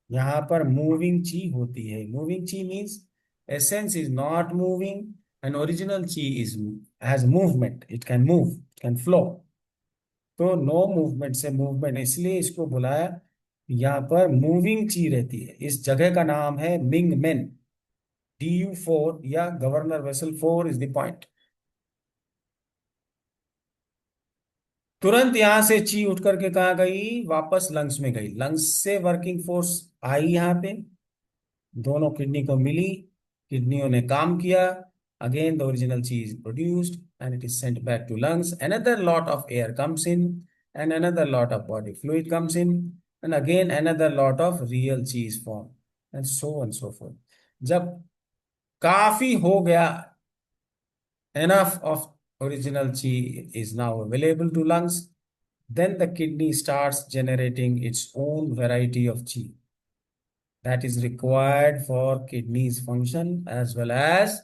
यहां पर moving chi होती है। Moving chi means essence is not moving and original chi is has movement, it can move, it can flow. तो नो मूवमेंट से मूवमेंट, इसलिए इसको बुलाया। यहाँ पर मूविंग ची रहती है। इस जगह का नाम है मिंगमेन। DU4 या governor vessel 4 is the point. तुरंत यहां से ची उठ करके कहाँ गई? वापस लंग्स में गई। लंग्स से वर्किंग फोर्स आई यहाँ पे, दोनों किडनी को मिली, किडनियों ने काम किया। Again the original chi is produced and it is sent back to lungs. Another lot of air comes in and another lot of body fluid comes in and again another lot of real chi is form and so forth. जब काफी हो गया, enough of original chi is now available to lungs, then the kidney starts generating its own variety of chi that is required for kidneys function, as well as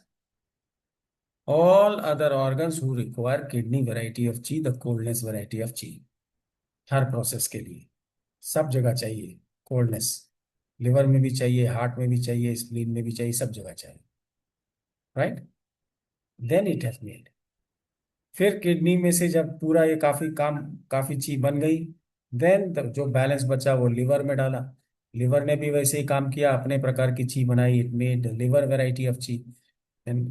all other organs who require kidney variety of chi, the coldness variety of chi. Her process के लिए सब जगह चाहिए coldness. Liver में भी चाहिए, heart में भी चाहिए, स्प्लीन में भी चाहिए, सब जगह चाहिए। Right? Then it has made. फिर किडनी में से जब पूरा ये काफी चीज बन गई, देन जो बैलेंस बचा वो लिवर में डाला। लिवर ने भी वैसे ही काम किया, अपने प्रकार की ची बनाई, it made liver variety of chi. Then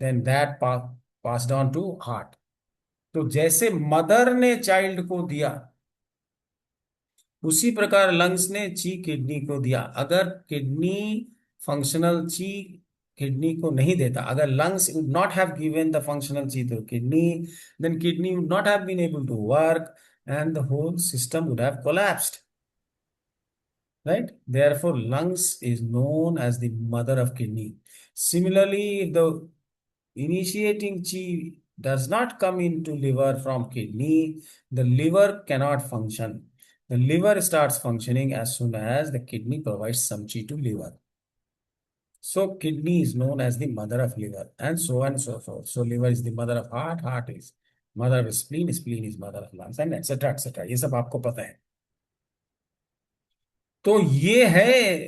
then that passed on to heart. तो जैसे मदर ने चाइल्ड को दिया, उसी प्रकार लंग्स ने ची किडनी को दिया। अगर किडनी फंक्शनल ची किडनी को नहीं देता, अगर lungs would not have given the functional chi to kidney, then kidney would not have been able to work and the whole system would have collapsed. Right? Therefore, lungs is known as the mother of kidney. Similarly, if the initiating chi does not come into liver from kidney, the liver cannot function. The liver starts functioning as soon as the kidney provides some chi to liver. So kidney is known as the mother of liver, and so on and so forth. So liver is the mother of heart, heart is mother of spleen, spleen is mother of lungs, and etc. etc. ये सब आपको पता है। तो ये है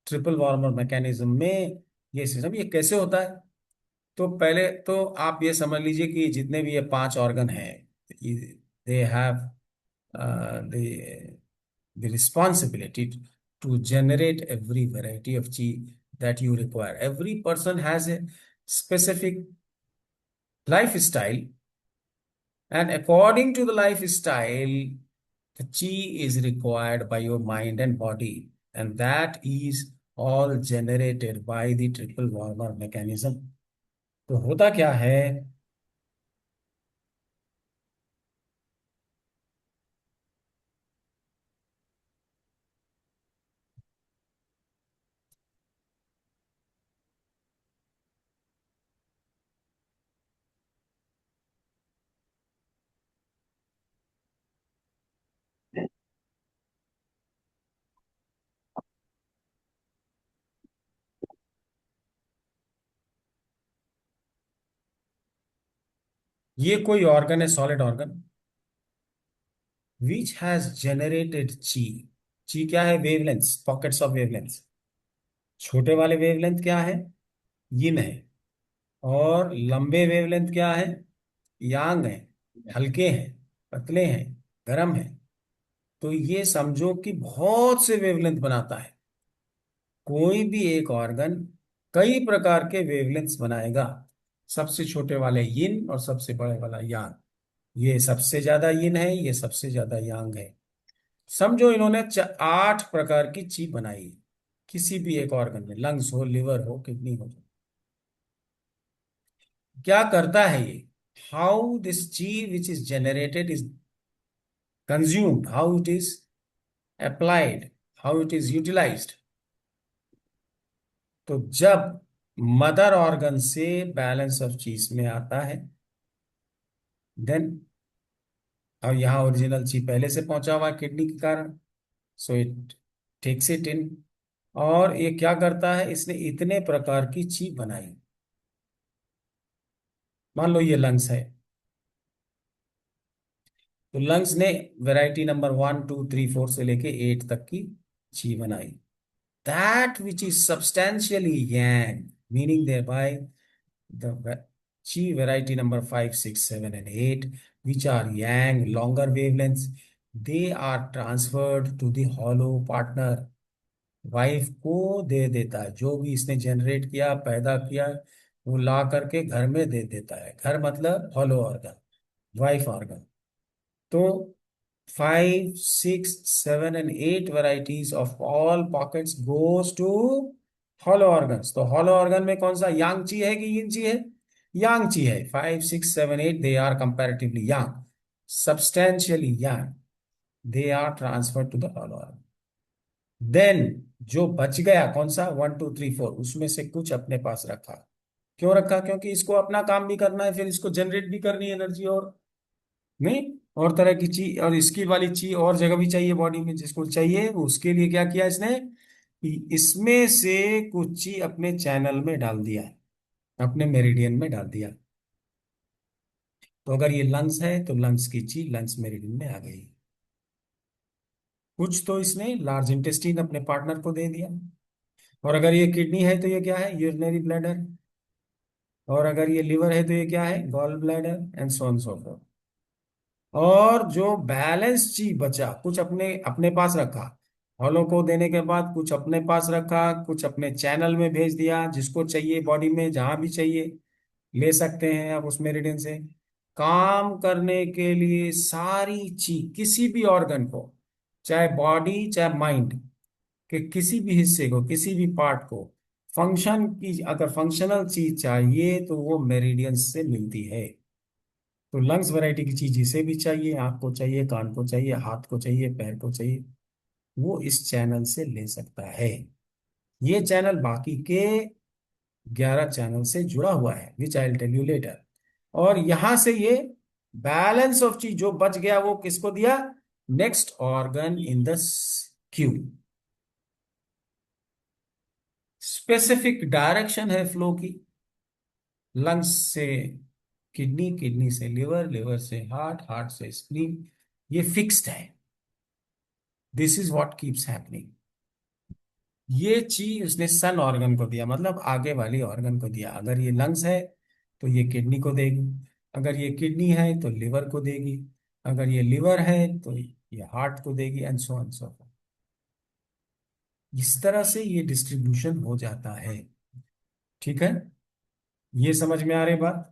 triple warmer mechanism में ये सिस्टम। ये कैसे होता है? तो पहले तो आप ये समझ लीजिए कि जितने भी ये 5 ऑर्गन हैं, they have the responsibility to generate every variety of chi that you require. Every person has a specific lifestyle, and according to the lifestyle, the chi is required by your mind and body, and that is all generated by the triple warmer mechanism. तो होता क्या है? ये कोई organ है, solid organ, which has generated chi. chi क्या है? Wavelength, pockets of wavelength. छोटे वाले वेवलेंथ क्या है? यिन है। और लंबे वेवलेंथ क्या है? यांग है। हल्के हैं, पतले हैं, गर्म है। तो ये समझो कि बहुत से वेवलेंथ बनाता है। कोई भी एक ऑर्गन कई प्रकार के वेवलेंथ्स बनाएगा। सबसे छोटे वाले यिन और सबसे बड़े वाला यांग। ये सबसे ज्यादा यिन है, ये सबसे ज्यादा यांग है। समझो इन्होंने 8 प्रकार की ची बनाई है, किसी भी एक ऑर्गन में, लंग्स हो, लिवर हो, किडनी हो। क्या करता है ये? How this chi which is generated is consumed, how it is applied, how it is utilized. तो जब मदर ऑर्गन से बैलेंस ऑफ चीज में आता है, देन, और यहाँ ओरिजिनल ची पहले से पहुंचा हुआ किडनी के कारण, so it takes it in. और ये क्या करता है, इसने इतने प्रकार की ची बनाई। मान लो ये लंग्स है, तो लंग्स ने वैरायटी नंबर 1 2 3 4 से लेके 8 तक की ची बनाई। That which is substantially yang, meaning thereby the chi variety number 5 6 7 and 8, which are yang, longer wavelengths, they are transferred to the hollow partner, wife को दे देता है। जो भी इसने जनरेट किया, पैदा किया, वो ला करके घर में दे देता है। घर मतलब हॉलो ऑर्गन, वाइफ ऑर्गन। तो 5 6 7 and 8 varieties of all pockets goes to hollow organs। तो hollow organ में कौन सा, यांग ची है कि यिन ची है? यांग ची है। 5 6 7 8 they are comparatively young, substantially young, they are transferred to the hollow organ। Then जो बच गया कौन सा, 1 2 3 4, उसमें से कुछ अपने पास रखा। क्यों रखा? क्योंकि इसको अपना काम भी करना है, फिर इसको जनरेट भी करनी है एनर्जी, और नहीं, और तरह की चीज, और इसकी वाली चीज और जगह भी चाहिए बॉडी में, जिसको चाहिए उसके लिए क्या किया इसने कि इसमें से कुछ चीज अपने चैनल में डाल दिया है, अपने मेरिडियन में डाल दिया। तो अगर ये लंग्स है तो लंग्स की चीज लंग्स मेरिडियन में आ गई। कुछ तो इसने लार्ज इंटेस्टीन अपने पार्टनर को दे दिया। और अगर ये किडनी है तो ये क्या है, यूरिनरी ब्लैडर। और अगर ये लिवर है तो ये क्या है, gall bladder, and so on so forth. और जो बैलेंस ची बचा, कुछ अपने अपने पास रखा, हॉलो को देने के बाद कुछ अपने पास रखा, कुछ अपने चैनल में भेज दिया, जिसको चाहिए बॉडी में जहां भी चाहिए ले सकते हैं आप उस मेरिडियन से। काम करने के लिए सारी चीज, किसी भी ऑर्गन को, चाहे बॉडी चाहे माइंड के किसी भी हिस्से को, किसी भी पार्ट को, फंक्शन की अगर फंक्शनल चीज चाहिए तो वो मेरिडियन से मिलती है। तो लंग्स वैरायटी की चीज जिसे भी चाहिए, आंख को चाहिए, कान को चाहिए, हाथ को चाहिए, पैर को चाहिए, वो इस चैनल से ले सकता है। ये चैनल बाकी के 11 चैनल से जुड़ा हुआ है, which I will tell you later. और यहां से ये बैलेंस ऑफ चीज जो बच गया वो किसको दिया, next organ in the Q. Specific direction है फ्लो की, लंग्स से किडनी, किडनी से लिवर, लिवर से हार्ट, हार्ट से स्प्लीन, ये फिक्स्ड है। This is what keeps happening. ये चीज उसने सन ऑर्गन को दिया, मतलब आगे वाली ऑर्गन को दिया। अगर ये लंग्स है तो ये किडनी को देगी, अगर ये किडनी है तो लिवर को देगी, अगर ये लिवर है तो ये हार्ट को देगी, and so on so fourth. इस तरह से ये डिस्ट्रीब्यूशन हो जाता है। ठीक है, ये समझ में आ रही बात?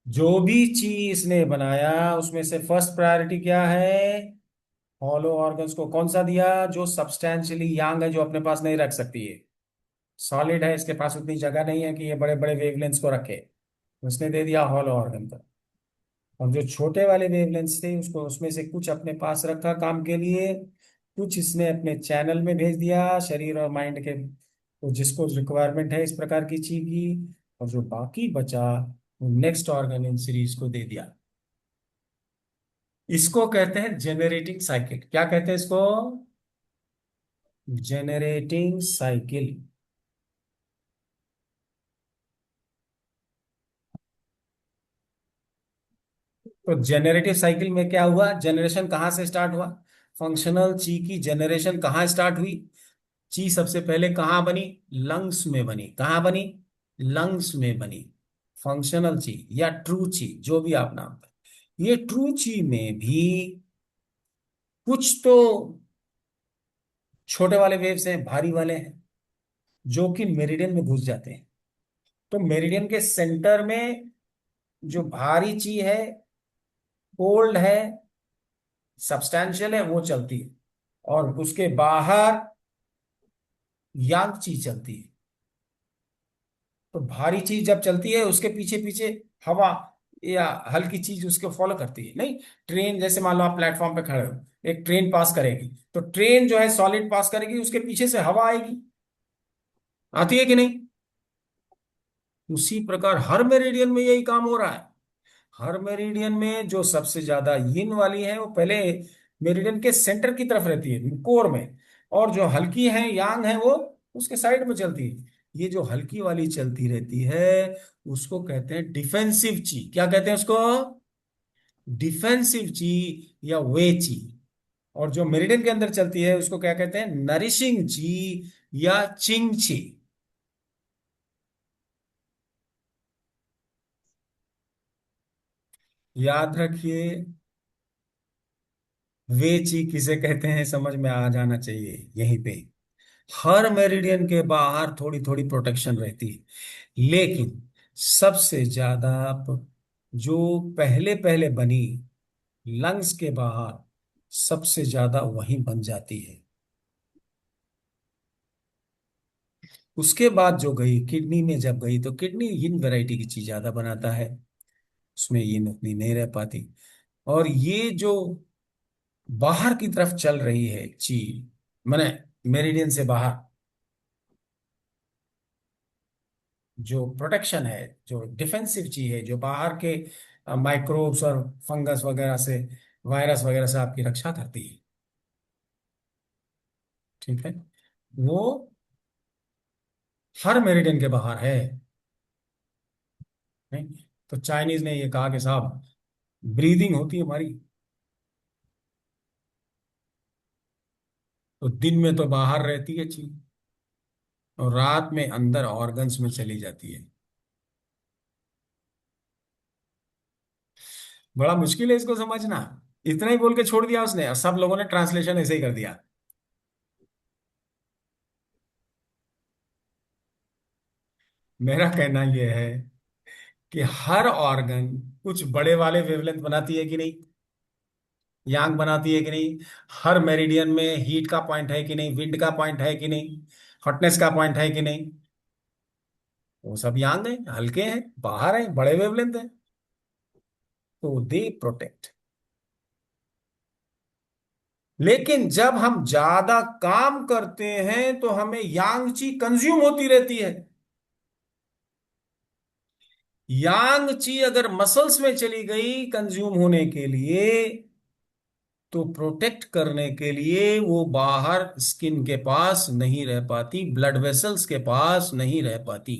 जो भी चीज इसने बनाया उसमें से फर्स्ट प्रायोरिटी क्या है, हॉलो ऑर्गन्स को कौन सा दिया, जो सब्सटैंशियली यांग है, जो अपने पास नहीं रख सकती है, सॉलिड है, इसके पास उतनी जगह नहीं है कि ये बड़े बड़े वेवलेंथ्स को रखे, उसने दे दिया हॉलो ऑर्गन को। और जो छोटे वाले वेवलेंथ्स थे उसको, उसमें से कुछ अपने पास रखा काम के लिए, कुछ इसने अपने चैनल में भेज दिया शरीर और माइंड के, तो जिसको रिक्वायरमेंट है इस प्रकार की चीज की, और जो बाकी बचा वो नेक्स्ट ऑर्गन इन सीरीज को दे दिया। इसको कहते हैं जेनरेटिंग साइकिल। क्या कहते हैं इसको? Generating cycle. तो जेनरेटिव साइकिल में क्या हुआ, जनरेशन कहाँ से स्टार्ट हुआ, फंक्शनल ची की जनरेशन कहाँ स्टार्ट हुई? ची सबसे पहले कहाँ बनी, लंग्स में बनी। कहाँ बनी? लंग्स में बनी। फंक्शनल ची या ट्रू ची, जो भी आप नाम करें। ये ट्रू ची में भी कुछ तो छोटे वाले वेव्स हैं, भारी वाले हैं, जो कि मेरिडियन में घुस जाते हैं। तो मेरिडियन के सेंटर में जो भारी चीज है, कोल्ड है, सब्सटैंशियल है, वो चलती है, और उसके बाहर यांग चीज चलती है। तो भारी चीज जब चलती है उसके पीछे पीछे हवा या हल्की चीज उसको फॉलो करती है। नहीं, ट्रेन जैसे मान लो आप प्लेटफॉर्म पे खड़े हो, एक ट्रेन पास करेगी, तो ट्रेन जो है सॉलिड पास करेगी, उसके पीछे से हवा आएगी, आती है कि नहीं? उसी प्रकार हर मेरिडियन में यही काम हो रहा है। हर मेरिडियन में जो सबसे ज्यादा यिन वाली है वो पहले मेरिडियन के सेंटर की तरफ रहती है, कोर में, और जो हल्की है यांग है वो उसके साइड में चलती है। ये जो हल्की वाली चलती रहती है उसको कहते हैं डिफेंसिव ची। क्या कहते हैं उसको? डिफेंसिव ची या वे ची। और जो मेरिडियन के अंदर चलती है उसको क्या कहते हैं? नरिशिंग ची या चिंग ची। याद रखिए, वे ची किसे कहते हैं समझ में आ जाना चाहिए यहीं पे। हर मेरिडियन के बाहर थोड़ी थोड़ी प्रोटेक्शन रहती है, लेकिन सबसे ज्यादा जो पहले पहले बनी लंग्स के बाहर, सबसे ज्यादा वहीं बन जाती है। उसके बाद जो गई किडनी में, जब गई तो किडनी यिन वैरायटी की चीज ज्यादा बनाता है, उसमें यिन उतनी नहीं रह पाती। और ये जो बाहर की तरफ चल रही है ची, मैंने मेरिडियन से बाहर जो प्रोटेक्शन है, जो डिफेंसिव चीज है, जो बाहर के माइक्रोब्स और फंगस वगैरह से, वायरस वगैरह से आपकी रक्षा करती है, ठीक है, वो हर मेरिडियन के बाहर है। नहीं? तो चाइनीज ने ये कहा कि साहब, ब्रीदिंग होती है हमारी, तो दिन में तो बाहर रहती है चीज, और रात में अंदर ऑर्गन्स में चली जाती है। बड़ा मुश्किल है इसको समझना। इतना ही बोल के छोड़ दिया उसने, और सब लोगों ने ट्रांसलेशन ऐसे ही कर दिया। मेरा कहना यह है कि हर ऑर्गन कुछ बड़े वाले वेवलेंथ बनाती है कि नहीं, यांग बनाती है कि नहीं, हर मेरिडियन में हीट का पॉइंट है कि नहीं, विंड का पॉइंट है कि नहीं, हॉटनेस का पॉइंट है कि नहीं, वो सब यांग है, हल्के हैं, बाहर है, बड़े वेवलेंथ है, तो दे प्रोटेक्ट। लेकिन जब हम ज्यादा काम करते हैं तो हमें यांग ची कंज्यूम होती रहती है। यांग ची अगर मसल्स में चली गई कंज्यूम होने के लिए, तो प्रोटेक्ट करने के लिए वो बाहर स्किन के पास नहीं रह पाती, ब्लड वेसल्स के पास नहीं रह पाती।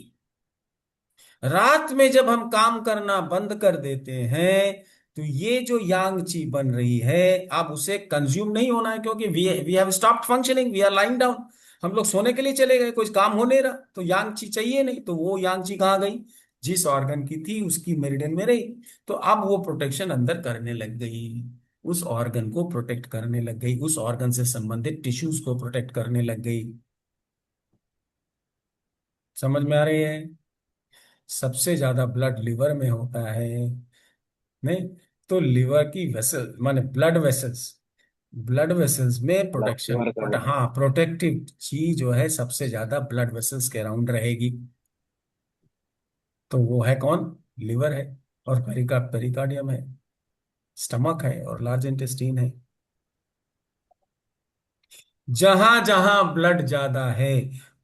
रात में जब हम काम करना बंद कर देते हैं तो ये जो यांग ची बन रही है, अब उसे कंज्यूम नहीं होना है, क्योंकि we have stopped functioning, we are lying down, हम लोग सोने के लिए चले गए, कुछ काम हो नहीं रहा, तो यांग ची चाहिए नहीं, तो वो यांग ची कहाँ गई? जिस ऑर्गन की थी उसकी मेरिडियन में रही। तो अब वो प्रोटेक्शन अंदर करने लग गई, उस ऑर्गन को प्रोटेक्ट करने लग गई, उस ऑर्गन से संबंधित टिश्यूज को प्रोटेक्ट करने लग गई। समझ में आ रही है? सबसे ज्यादा ब्लड लिवर में होता है। नहीं? तो लिवर की वेसल माने ब्लड वेसल्स, ब्लड वेसल्स में प्रोटेक्शन, लिवर का बोला। हाँ, प्रोटेक्टिव चीज जो है सबसे ज्यादा ब्लड वेसल्स के अराउंड रहेगी, तो वो है कौन? लिवर है, और पेरिकार्डियम है, स्टमक है, और लार्ज इंटेस्टीन है। जहां जहां ब्लड ज्यादा है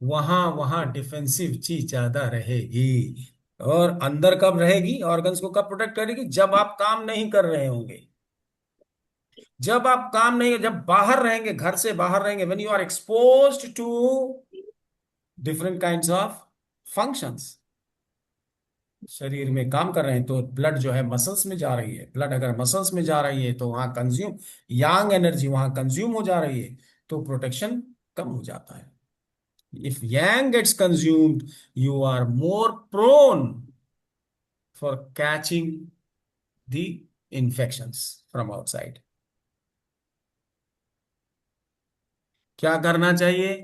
वहां वहां डिफेंसिव चीज ज्यादा रहेगी। और अंदर कब रहेगी? ऑर्गन्स को कब प्रोटेक्ट करेगी? जब आप काम नहीं कर रहे होंगे, जब आप काम नहीं, जब बाहर रहेंगे, घर से बाहर रहेंगे, when you are exposed to different kinds of functions, शरीर में काम कर रहे हैं, तो ब्लड जो है मसल्स में जा रही है, ब्लड अगर मसल्स में जा रही है तो वहां कंज्यूम, यांग एनर्जी वहां कंज्यूम हो जा रही है, तो प्रोटेक्शन कम हो जाता है। If yang gets consumed, you are more prone for catching the infections from outside। क्या करना चाहिए?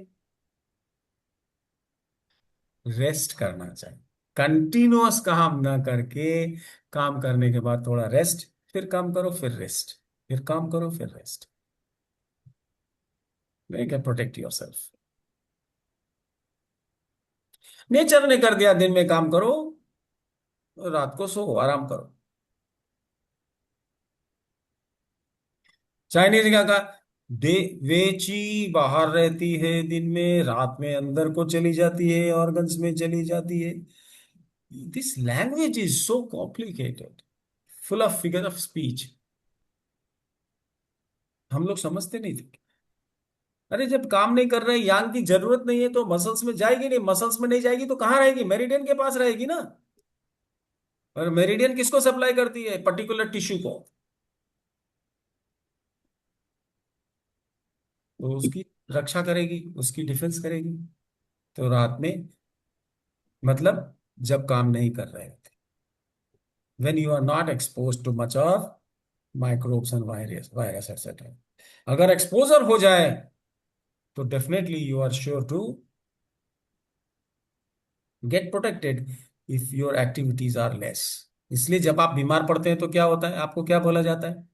रेस्ट करना चाहिए, कंटिन्यूअस काम ना करके काम करने के बाद थोड़ा रेस्ट, फिर काम करो, फिर रेस्ट, फिर काम करो, फिर rest. Make a protect your self. Nature ने कर दिया दिन में काम करो, रात को सो आराम करो। चाइनीज क्या कहा? दे वेची बाहर रहती है दिन में, रात में अंदर को चली जाती है, ऑर्गन्स में चली जाती है। This language is so complicated, full of figure of speech. हम लोग समझते नहीं थे। अरे जब काम नहीं कर रहे, यांग की जरूरत नहीं है तो मसल्स में जाएगी नहीं, मसल्स में नहीं जाएगी तो कहाँ रहेगी? मेरिडियन के पास रहेगी ना। और मेरिडियन किसको सप्लाई करती है? पर्टिकुलर टिश्यू को। तो उसकी रक्षा करेगी, उसकी डिफेंस करेगी। तो रात में मतलब जब काम नहीं कर रहे थे, when you are not exposed to much of microbes and virus etc. अगर एक्सपोजर हो जाए तो definitely you are sure to get protected if your activities are less. इसलिए जब आप बीमार पड़ते हैं तो क्या होता है? आपको क्या बोला जाता है?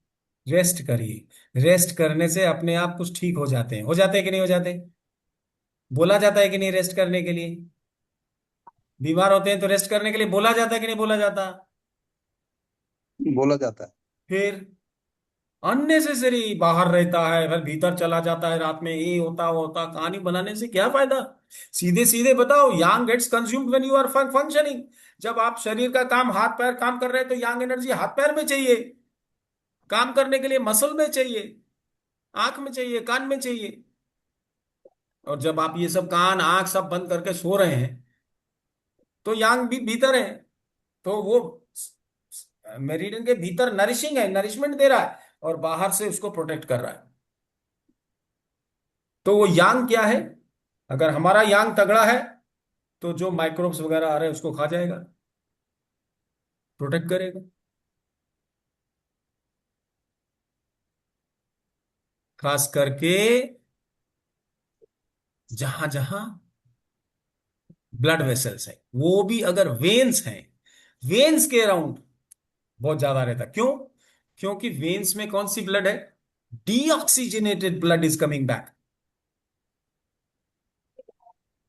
रेस्ट करिए। रेस्ट करने से अपने आप कुछ ठीक हो जाते हैं कि नहीं हो जाते? बोला जाता है कि नहीं रेस्ट करने के लिए? बीमार होते हैं तो रेस्ट करने के लिए बोला जाता है कि नहीं बोला जाता? बोला जाता है। फिर अननेसेसरी बाहर रहता है, फिर भीतर चला जाता है रात में, ये होता वो होता, कहानी बनाने से क्या फायदा? सीधे सीधे बताओ, yang gets consumed when you are functioning. जब आप शरीर का काम, हाथ पैर काम कर रहे हैं तो यांग एनर्जी हाथ पैर में चाहिए, काम करने के लिए मसल में चाहिए, आंख में चाहिए, कान में चाहिए। और जब आप ये सब कान आंख सब बंद करके सो रहे हैं तो यांग भी भीतर है, तो वो मेरिडियन के भीतर नरिशिंग है, नरिशमेंट दे रहा है, और बाहर से उसको प्रोटेक्ट कर रहा है। तो वो यांग क्या है? अगर हमारा यांग तगड़ा है तो जो माइक्रोब्स वगैरह आ रहे हैं उसको खा जाएगा, प्रोटेक्ट करेगा। खास करके जहां जहां ब्लड वेसल्स है, वो भी अगर वेन्स हैं, वेन्स के अराउंड बहुत ज्यादा रहता। क्यों? क्योंकि वेन्स में कौन सी ब्लड है? Deoxygenated blood is coming back.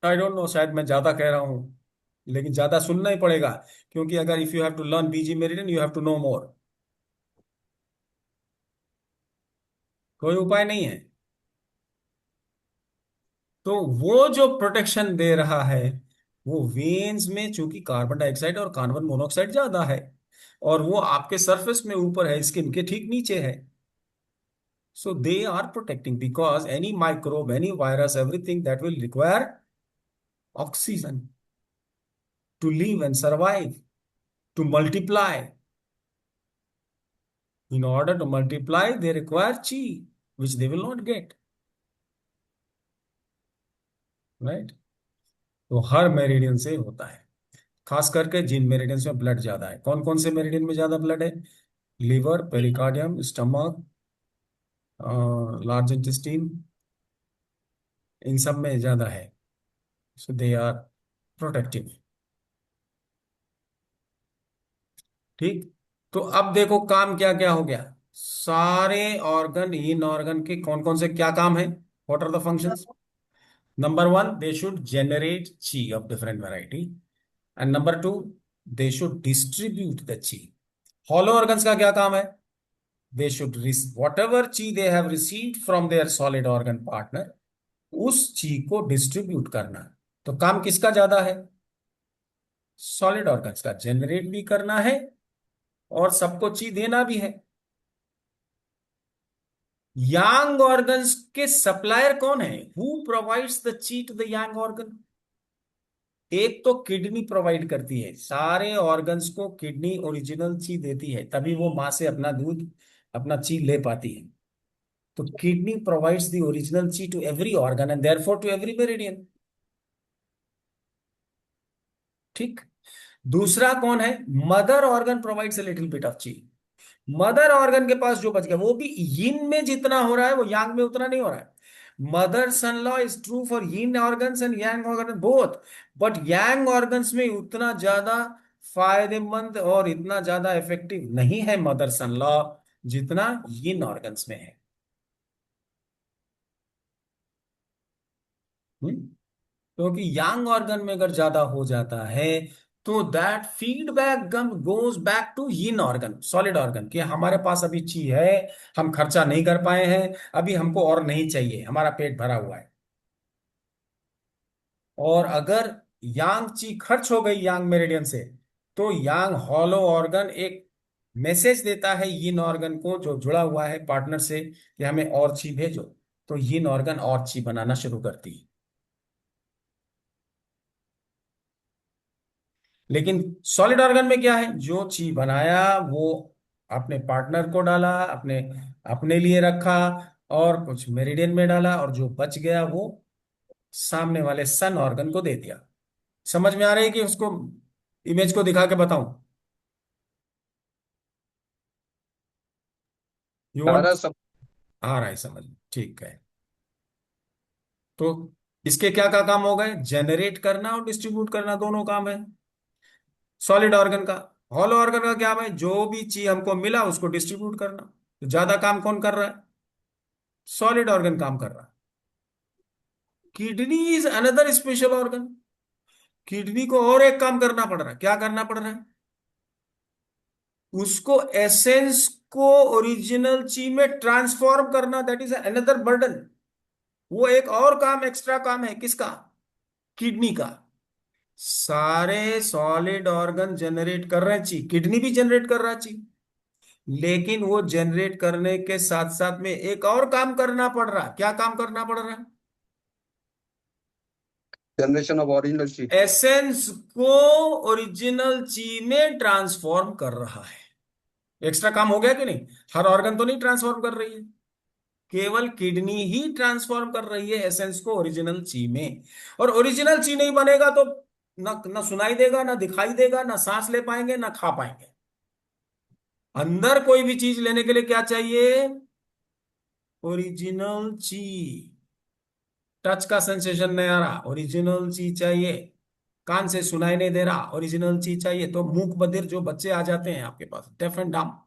I don't know, शायद मैं ज्यादा कह रहा हूं, लेकिन ज्यादा सुनना ही पड़ेगा, क्योंकि अगर if you have to learn BG meridian you have to know more. कोई उपाय नहीं है। तो वो जो प्रोटेक्शन दे रहा है वो वेन्स में, चूंकि कार्बन डाइऑक्साइड और कार्बन मोनोऑक्साइड ज्यादा है, और वो आपके सरफेस में ऊपर है, स्किन के ठीक नीचे है। So they are protecting, because any microbe, any virus, everything that will require oxygen to live and survive, to multiply. In order to multiply, they require chi, which they will not get. Right? तो हर meridian से होता है, खास करके जिन meridians में blood ज्यादा है। कौन कौन से मेरिडियन में ज्यादा ब्लड है? Liver, pericardium, stomach, large intestine, इन सब में ज्यादा है। So they are protective. ठीक। तो अब देखो काम क्या क्या हो गया। सारे ऑर्गन, इन ऑर्गन के कौन कौन से क्या काम है? What are the functions? Number one, they should generate chi of different variety, and number two, they should distribute the chi. Hollow organs का क्या काम है? They should whatever chi they have received from their solid organ partner, उस chi को distribute करना। तो काम किसका ज्यादा है? सॉलिड ऑर्गन्स का। जनरेट भी करना है और सबको ची देना भी है। यांग ऑर्गन्स के सप्लायर कौन है? हु प्रोवाइड्स द ची टू द यांग ऑर्गन? एक तो किडनी प्रोवाइड करती है, सारे ऑर्गन्स को किडनी ओरिजिनल ची देती है, तभी वो मां से अपना दूध, अपना ची ले पाती है। तो kidney provides the original chi to every organ and therefore to every meridian. ठीक। दूसरा कौन है? Mother organ provides a little bit of chi. Mother organ के पास जो बच गया, वो भी यिन में जितना हो रहा है वो यांग में उतना नहीं हो रहा है। Mother sun law is true for yin organs and yang organ both, but Yang organs में उतना ज्यादा फायदेमंद और इतना ज्यादा इफेक्टिव नहीं है मदर सन लॉ जितना यिन ऑर्गन्स में है। क्योंकि यांग ऑर्गन में अगर ज्यादा हो जाता है तो that feedback gum goes back to yin organ, solid organ, कि हमारे पास अभी ची है, हम खर्चा नहीं कर पाए हैं, अभी हमको और नहीं चाहिए, हमारा पेट भरा हुआ है। और अगर यांग ची खर्च हो गई यांग मेरिडियन से, तो यांग हॉलो ऑर्गन एक मैसेज देता है यिन ऑर्गन को जो जुड़ा हुआ है पार्टनर से कि हमें और ची भेजो, तो यिन ऑर्गन और ची बनाना शुरू करती है। लेकिन सॉलिड ऑर्गन में क्या है, जो ची बनाया वो अपने पार्टनर को डाला, अपने अपने लिए रखा, और कुछ मेरिडियन में डाला, और जो बच गया वो सामने वाले सन ऑर्गन को दे दिया। समझ में आ रही है कि उसको इमेज को दिखा के बताऊं? You want? सारा सब। आ रहा है समझ में, ठीक है। तो इसके क्या क्या काम हो गए, जनरेट करना और डिस्ट्रीब्यूट करना, दोनों काम है सॉलिड ऑर्गन का। हॉलो ऑर्गन का क्या है, जो भी चीज हमको मिला उसको डिस्ट्रीब्यूट करना। तो ज्यादा काम कौन कर रहा है, सॉलिड ऑर्गन काम कर रहा है। Kidney is another special organ. Kidney को और एक काम करना पड़ रहा है, क्या करना पड़ रहा है, उसको एसेंस को ओरिजिनल ची में ट्रांसफॉर्म करना, दैट इज अनदर बर्डन। वो एक और काम, एक्स्ट्रा काम है किसका, किडनी का। सारे सॉलिड ऑर्गन जनरेट कर रहे हैं ची, किडनी भी जनरेट कर रहा है ची, लेकिन वो जनरेट करने के साथ साथ में एक और काम करना पड़ रहा है। क्या काम करना पड़ रहा है, जनरेशन ऑफ ओरिजिनल ची। एसेंस को ओरिजिनल ची में ट्रांसफॉर्म कर रहा है। एक्स्ट्रा काम हो गया कि नहीं, हर ऑर्गन तो नहीं ट्रांसफॉर्म कर रही है, केवल किडनी ही ट्रांसफॉर्म कर रही है एसेंस को ओरिजिनल ची में। और ओरिजिनल ची नहीं बनेगा तो ना ना सुनाई देगा, ना दिखाई देगा, ना सांस ले पाएंगे, ना खा पाएंगे। अंदर कोई भी चीज लेने के लिए क्या चाहिए, ओरिजिनल ची। टच का सेंसेशन नहीं आ रहा, ओरिजिनल चीज चाहिए। कान से सुनाई नहीं दे रहा, ओरिजिनल चीज चाहिए। तो मूक बधिर जो बच्चे आ जाते हैं आपके पास, डेफ एंड डम्ब,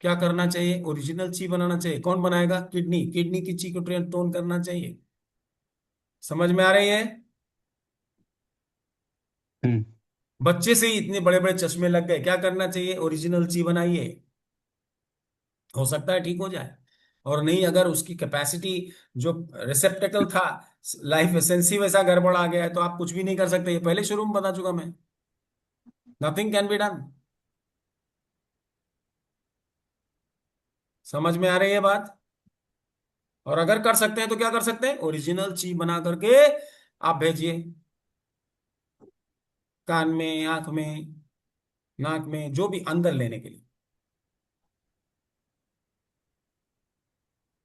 क्या करना चाहिए, ओरिजिनल ची बनाना चाहिए। कौन बनाएगा, किडनी। किडनी की ची को ट्रेन टोन करना चाहिए। समझ में आ रही है? हम्म। बच्चे से ही इतने बड़े बड़े चश्मे लग गए, क्या करना चाहिए, ओरिजिनल ची बनाइए। हो सकता है ठीक हो जाए, और नहीं अगर उसकी कैपेसिटी, जो रिसेप्टेकल था, लाइफ एसेंसी वैसा गड़बड़ आ गया है, तो आप कुछ भी नहीं कर सकते। ये पहले शुरू में बता चुका मैं, नथिंग कैन बी डन। समझ में आ रही है बात? और अगर कर सकते हैं तो क्या कर सकते हैं, ओरिजिनल ची बना करके आप भेजिए, कान में, आंख में, नाक में, जो भी अंदर लेने के लिए।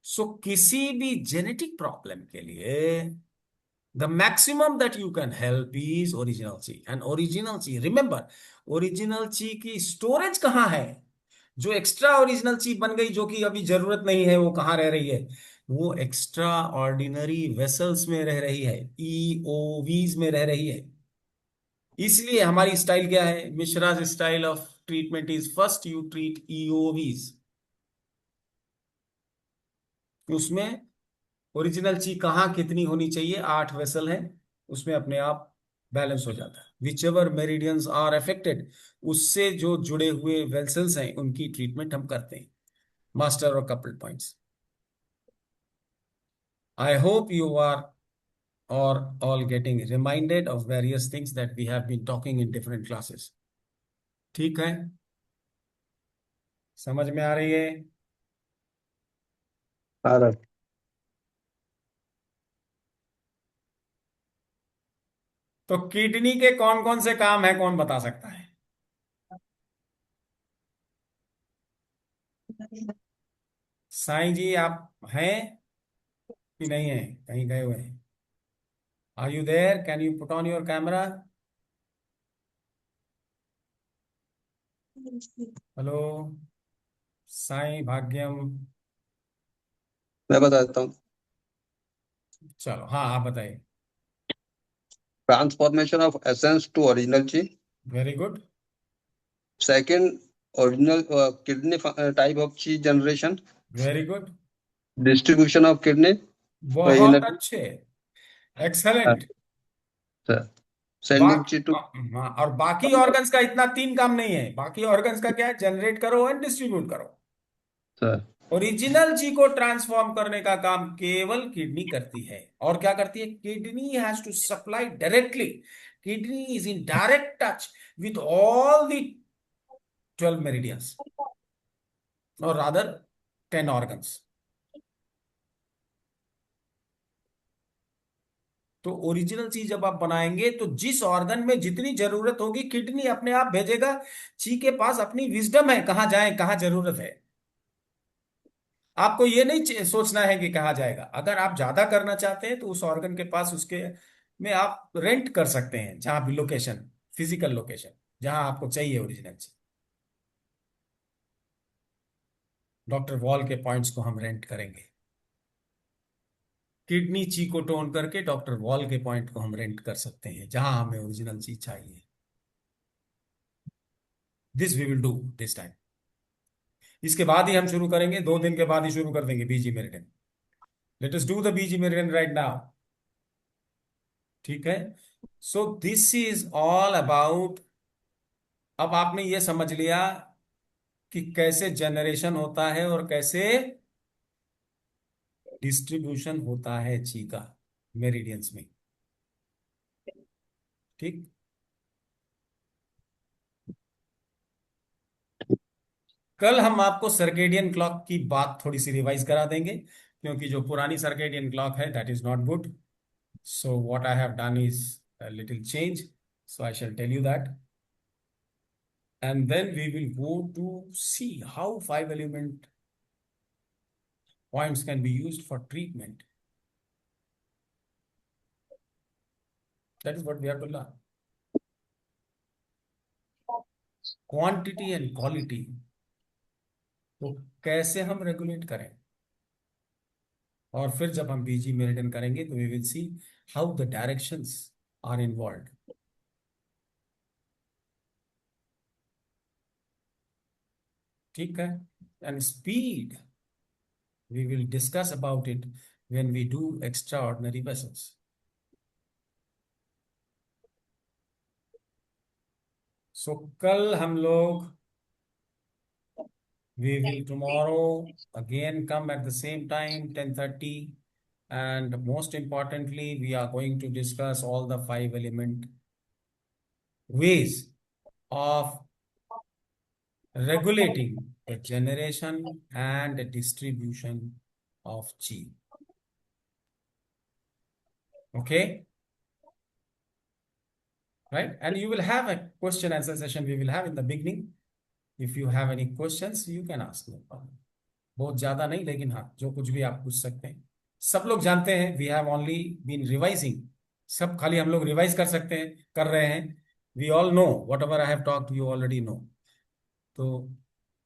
सो किसी भी जेनेटिक प्रॉब्लम के लिए the maximum that you can help is original chi, and original chi, remember, original chi की स्टोरेज कहाँ है, जो एक्स्ट्रा ओरिजिनल ची बन गई जो कि अभी जरूरत नहीं है, वो कहाँ रह रही है, वो एक्स्ट्रा ऑर्डिनरी वेसल्स में रह रही है, ईओवीज में रह रही है। इसलिए हमारी स्टाइल क्या है, Mishra's style of treatment is first you treat EOVs. उसमें ओरिजिनल ची कहाँ कितनी होनी चाहिए, 8 वेसल है, उसमें अपने आप बैलेंस हो जाता है। Whichever meridians are affected, उससे जो जुड़े हुए वेसल्स हैं उनकी ट्रीटमेंट हम करते हैं, मास्टर और couple points. I hope you are or all getting reminded of various things that we have been talking in different classes. ठीक है, समझ में आ रही है? सारा। तो किडनी के कौन कौन से काम है, कौन बता सकता है? साईं जी आप हैं कि नहीं है, कहीं गए हुए हैं? Are you there, can you put on your camera? Hello, Sai Bhagyam. मैं बता देता हूँ। चलो हाँ आप बताइए। Transformation of essence to original chi. Very good. Second, original kidney type of chi generation. Very good. Distribution of kidney. बहुत Original. अच्छे। एक्सेलेंट। Sending chi to. हाँ, और बाकी ऑर्गन्स का इतना तीन काम नहीं है। बाकी ऑर्गन्स का क्या है? जनरेट करो एंड डिस्ट्रीब्यूट करो। Sir. ओरिजिनल ची को ट्रांसफॉर्म करने का काम केवल किडनी करती है। और क्या करती है? Kidney has to supply directly. Kidney is in direct touch with all the 12 meridians और रादर 10 ऑर्गन्स। तो ओरिजिनल चीज जब आप बनाएंगे तो जिस ऑर्गन में जितनी जरूरत होगी किडनी अपने आप भेजेगा। ची के पास अपनी विजडम है कहाँ जाए कहाँ जरूरत है। आपको ये नहीं सोचना है कि कहाँ जाएगा। अगर आप ज्यादा करना चाहते हैं तो उस ऑर्गन के पास उसके में आप रेंट कर सकते हैं जहां भी लोकेशन, फिजिकल लोकेशन जहां आपको चाहिए ओरिजिनल चीज। डॉक्टर वॉल के पॉइंट्स को हम रेंट करेंगे। किडनी ची को टोन करके डॉक्टर वॉल के पॉइंट को हम रेंट कर सकते हैं जहां हमें ओरिजिनल चीज चाहिए। This we will do this time. इसके बाद ही हम शुरू करेंगे, 2 दिन के बाद ही शुरू कर देंगे BG meridian. Let us do the BG meridian right now. ठीक है। So this is all about. अब आपने ये समझ लिया कि कैसे जनरेशन होता है और कैसे डिस्ट्रीब्यूशन होता है ची का मेरिडियंस में। ठीक। कल हम आपको सर्केडियन क्लॉक की बात थोड़ी सी रिवाइज करा देंगे क्योंकि जो पुरानी सर्केडियन क्लॉक है that is not good. So what I have done is a little change. So I shall tell you that. And then we will go to see how 5 element points can be used for treatment. That is what we have to learn. Quantity and quality. तो कैसे हम regulate करें। और फिर जब हम बीजी meridian करेंगे तो we will see how the directions are involved. ठीक है। And speed we will discuss about it when we do extraordinary vessels. So कल हम लोग we will tomorrow again come at the same time 10:30 and most importantly we are going to discuss all the 5 element ways of regulating the generation and the distribution of chi. Okay. Right, and you will have a question answer session we will have in the beginning. If you have any questions you can ask, no problem. बहुत ज्यादा नहीं लेकिन हाँ जो कुछ भी आप पूछ सकते हैं। सब लोग जानते हैं we have only been revising. सब खाली हम लोग रिवाइज कर सकते हैं, कर रहे हैं। We all know whatever I have talked you already know. तो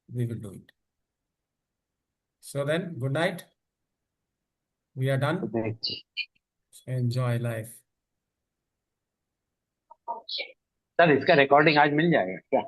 we will do it. So then good night, we are done. Enjoy life. Sir इसका रिकॉर्डिंग आज मिल जाएगा क्या?